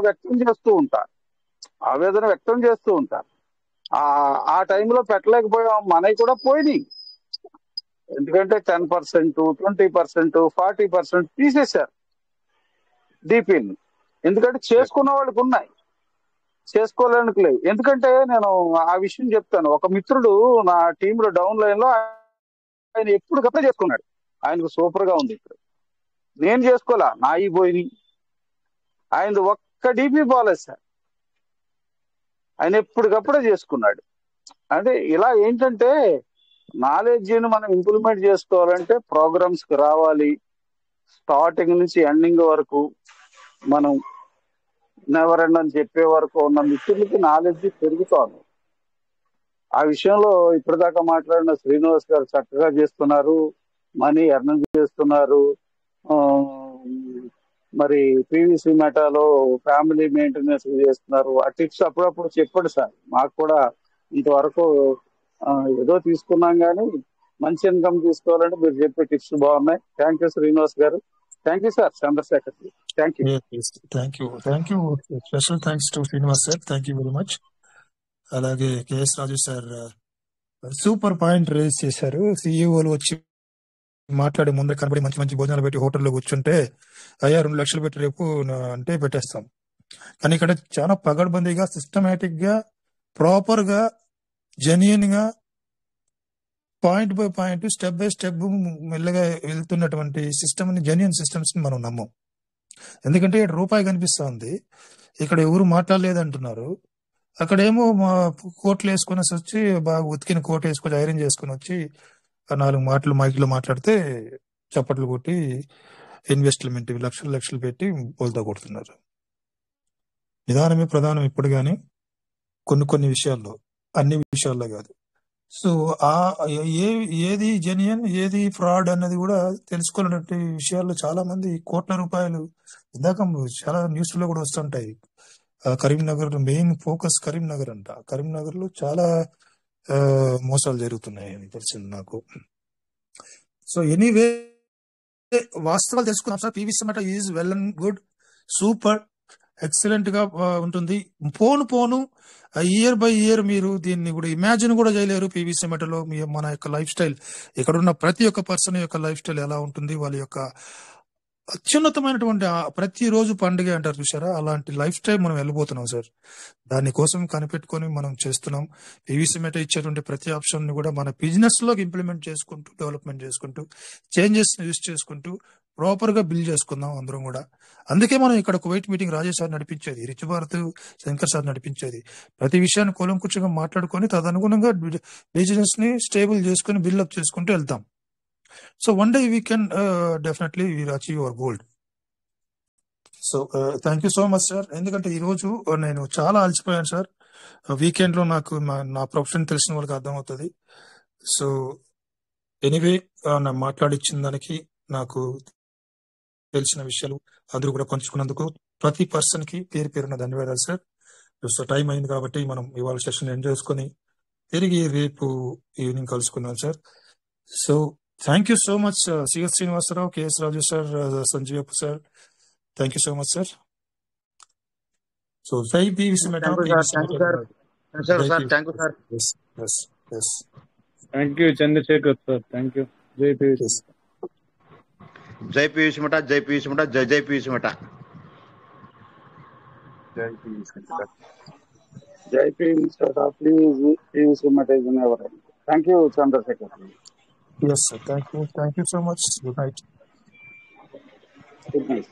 వ్యక్తం చేస్తూ ఉంటారు, ఆవేదన వ్యక్తం చేస్తూ ఉంటారు. ఆ టైంలో పెట్టలేకపోయాం, మనవి కూడా పోయినాయి. ఎందుకంటే 10%, 20%, 40% తీసేశారు డిపిని. ఎందుకంటే చేసుకున్న వాళ్ళకి ఉన్నాయి, చేసుకోలేనికి లేవు. ఎందుకంటే నేను ఆ విషయం చెప్తాను. ఒక మిత్రుడు నా టీంలో డౌన్ లైన్ లో ఆయన ఎప్పటికప్పుడే చేసుకున్నాడు, ఆయనకు సూపర్ గా ఉంది. ఇప్పుడు నేను చేసుకోలే, నాయి పోయినాయి. ఆయన ఒక్క డిపి పోలేదు సార్, ఆయన ఎప్పటికప్పుడే చేసుకున్నాడు. అంటే ఇలా ఏంటంటే నాలెడ్జ్ని మనం ఇంప్లిమెంట్ చేసుకోవాలంటే ప్రోగ్రామ్స్ కి రావాలి. స్టార్టింగ్ నుంచి ఎండింగ్ వరకు మనం నెవర్ ఎండ్ అని చెప్పే వరకు ఉన్న మిత్రులకి నాలెడ్జ్ పెరుగుతోంది. ఆ విషయంలో ఇప్పటిదాకా మాట్లాడిన శ్రీనివాస్ గారు చక్కగా చేస్తున్నారు, మనీ ఎర్న్ చేస్తున్నారు. మరి పీవీసీ మెటాలో ఫ్యామిలీ మెయింటెనెన్స్ చేస్తున్నారు. ఆ టిప్స్ అప్పుడప్పుడు చెప్పండి సార్, మాకు కూడా ఇంతవరకు ఏదో తీసుకున్నాం కానీ మంచి ఇన్కమ్ తీసుకోవాలంటే మీరు చెప్పే టిప్స్ బాగున్నాయి. థ్యాంక్ యూ శ్రీనివాస్ గారు. Thank you sir Chandrasekhar. Thank you. Thank you. Special thanks to Srinivas sir, thank you very much. అలాగే KS Raju sir super point raise చేశారు. సిఇఓలు వచ్చి మాట్లాడే ముందే కనబడి మంచి మంచి భోజనాలు పెట్టి హోటల్లో కూర్చుంటే అయ్యా 2 లక్షలు పెట్టి రేపు అంటే పెట్టేస్తాం. కానీ ఇక్కడ చాలా పగడ్బందీగా, సిస్టమేటిక్ గా, ప్రాపర్ గా, జెన్యున్ గా point by point, step by step మెల్లగా వెళ్తున్నటువంటి సిస్టమ్ ని, జెన్యున్ సిస్టమ్స్ ని మనం నమ్మం. ఎందుకంటే ఇక్కడ రూపాయి కనిపిస్తా ఉంది, ఇక్కడ ఎవరు మాట్లాడలేదు అంటున్నారు. అక్కడేమో మా కోట్లు వేసుకొని వచ్చి, బాగా ఉతికిన కోట్ వేసుకొని ఐరన్ చేసుకొని వచ్చి 4 మాటలు మైక్లో మాట్లాడితే చప్పట్లు కొట్టి ఇన్వెస్ట్మెంట్ లక్షలు పెట్టి బోల్తా కొడుతున్నారు. నిదానమే ప్రధానం ఇప్పుడు, కానీ కొన్ని విషయాల్లో, అన్ని విషయాల్లో కాదు. సో ఏది జెన్యున్, ఏది ఫ్రాడ్ అన్నది కూడా తెలుసుకోవాలనే విషయాల్లో చాలా మంది కోట్ల రూపాయలు, ఇందాక చాలా న్యూస్ లో కూడా వస్తుంటాయి. కరీంనగర్ మెయిన్ ఫోకస్ కరీంనగర్ అంట. కరీంనగర్ లో చాలా మోసాలు జరుగుతున్నాయి అని తెలిసింది నాకు. సో ఎనీవే, వాస్తవాలు తెలుసుకున్నాం sir. PVC meta is well and good, super, excellent గా ఉంటుంది. పోను ఇయర్ బై ఇయర్ మీరు దీన్ని కూడా ఇమాజిన్ కూడా చేయలేరు. పీవీసీ మెటలో మన యొక్క లైఫ్ స్టైల్, ఇక్కడ ఉన్న ప్రతి ఒక్క పర్సన్ యొక్క లైఫ్ స్టైల్ ఎలా ఉంటుంది, వాళ్ళ యొక్క అత్యున్నతమైనటువంటి ప్రతిరోజు పండుగ అంటారు చూసారా, అలాంటి లైఫ్ స్టైల్ మనం వెళ్ళిపోతున్నాం సార్. దానికోసం కనిపెట్టుకొని మనం చేస్తున్నాం. పీవీసీ మెటా ఇచ్చేటువంటి ప్రతి ఆప్షన్ ని కూడా మన బిజినెస్ లోకి ఇంప్లిమెంట్ చేసుకుంటూ, డెవలప్మెంట్ చేసుకుంటూ, చేంజెస్ యూజ్ చేసుకుంటూ ప్రాపర్ గా బిల్డ్ చేసుకుందాం అందరం కూడా. అందుకే మనం ఇక్కడ కువైట్ మీటింగ్ రాజేష్ సార్ నడిపించేది, రిచ్ భారత్ శంకర్ సార్ నడిపించేది. ప్రతి విషయాన్ని కూలంకుషంగా మాట్లాడుకొని తదనుగుణంగా బిజినెస్ ని స్టేబుల్ చేసుకుని బిల్డప్ చేసుకుంటూ వెళ్తాం. So one day we can definitely achieve your goal. So thank you so much sir. ఎందుకంటే ఈ రోజు నేను చాలా అలసిపోయాను సార్. వీకెండ్ లో నాకు నా ప్రొఫెషన్ తెలిసిన వాళ్ళకి అర్థమవుతుంది. సో ఎనీవే, నా మాట్లాడిచ్చిన దానికి, నాకు తెలిసిన విషయాలు అందరూ కూడా పంచుకున్నందుకు ప్రతి పర్సన్ కి పేరు పేరున ధన్యవాదాలు సార్. సో టైం అయింది కాబట్టి మనం ఇవాళ సెషన్ ఎండ్ చేసుకుని తిరిగి రేపు ఈవినింగ్ కలుసుకుందాం సార్. So thank you so much CS Srinivasarao, KS Raju sir, Sanjeevappa sir. Thank you so much sir. So జై PVC Meta. Thank you Chandrasekhar sir. Thank you. జై పీవీసీ. జై పీవీసీ మెటా, జై పీవీసీ మెటా, జై జై పీవీసీ మెటా. జై పీవీసీ మెటా. జై PVC Meta. Please PVC Meta is never end. Thank you Chandrasekhar. Yes sir, thank you so much. Good night. Good night.